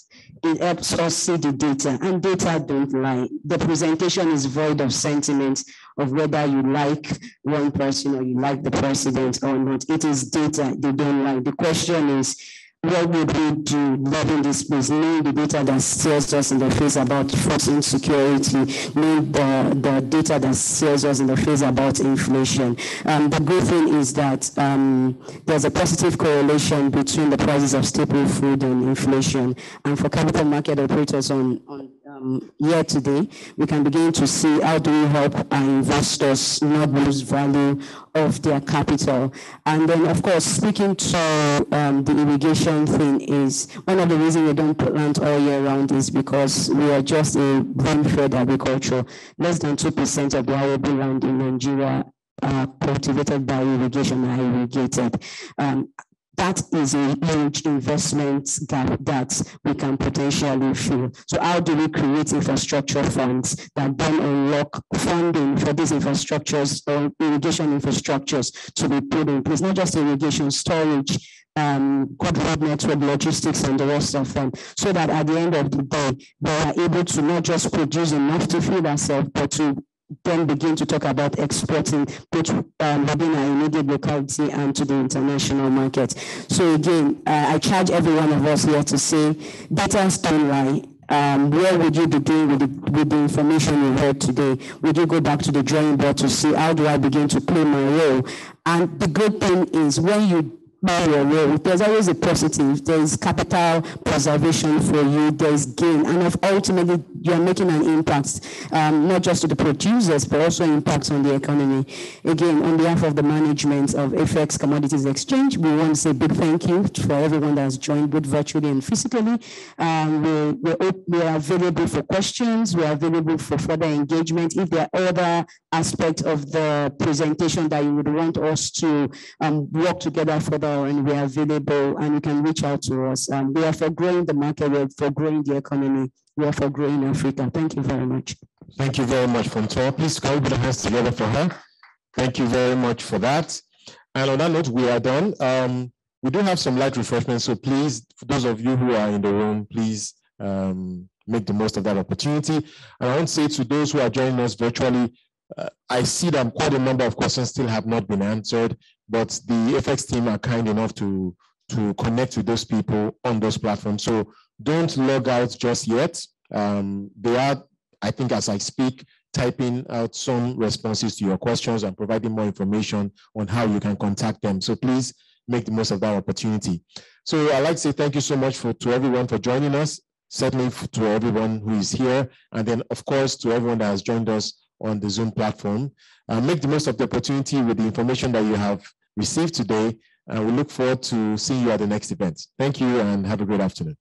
it helps us see the data, and data don't lie. The presentation is void of sentiment of whether you like one person or you like the president or not. It is data, they don't lie. The question is, what would we do loving this place, knowing the data that stares us in the face about food insecurity, knowing the data that stares us in the face about inflation? The good thing is that there's a positive correlation between the prices of staple food and inflation. And for capital market operators on year today, we can begin to see how do we help our investors not lose value of their capital. And then, of course, speaking to the irrigation thing, is one of the reasons we don't plant all year round is because we are just a rain-fed agriculture. Less than 2% of the arable land in Nigeria are cultivated by irrigation and irrigated. That is a huge investment gap that we can potentially fill. So how do we create infrastructure funds that then unlock funding for these infrastructures or irrigation infrastructures to be put in place? Not just irrigation, storage, good road network, logistics, and the rest of them, so that at the end of the day, we are able to not just produce enough to feed ourselves, but to then begin to talk about exporting both within our immediate locality and to the international market. So again, I charge every one of us here to say, data don't lie. Where would you be doing with the information you heard today? Would you go back to the drawing board to see how do I begin to play my role? And the good thing is when you play your role, there's always a positive. There's capital preservation for you, there's gain, and ultimately you're making an impact, not just to the producers, but also impacts on the economy. Again, on behalf of the management of FX Commodities Exchange, we want to say a big thank you for everyone that has joined, both virtually and physically. We are available for questions, we are available for further engagement. If there are other aspects of the presentation that you would want us to work together further, and we are available, and you can reach out to us. We are for growing the market, we are for growing the economy, we are for growing Africa. Thank you very much. Thank you very much, Fontoa. Please can we put our hands together for her? Thank you very much for that. And on that note, we are done. We do have some light refreshments, so please, for those of you who are in the room, please make the most of that opportunity. And I want to say to those who are joining us virtually, I see that quite a number of questions still have not been answered, but the FX team are kind enough to connect with those people on those platforms. So don't log out just yet. They are, I think as I speak, typing out some responses to your questions and providing more information on how you can contact them. So please make the most of that opportunity. So I'd like to say thank you so much to everyone for joining us, certainly to everyone who is here, and then of course to everyone that has joined us on the Zoom platform. Make the most of the opportunity with the information that you have received today, and we look forward to seeing you at the next event. Thank you and have a great afternoon.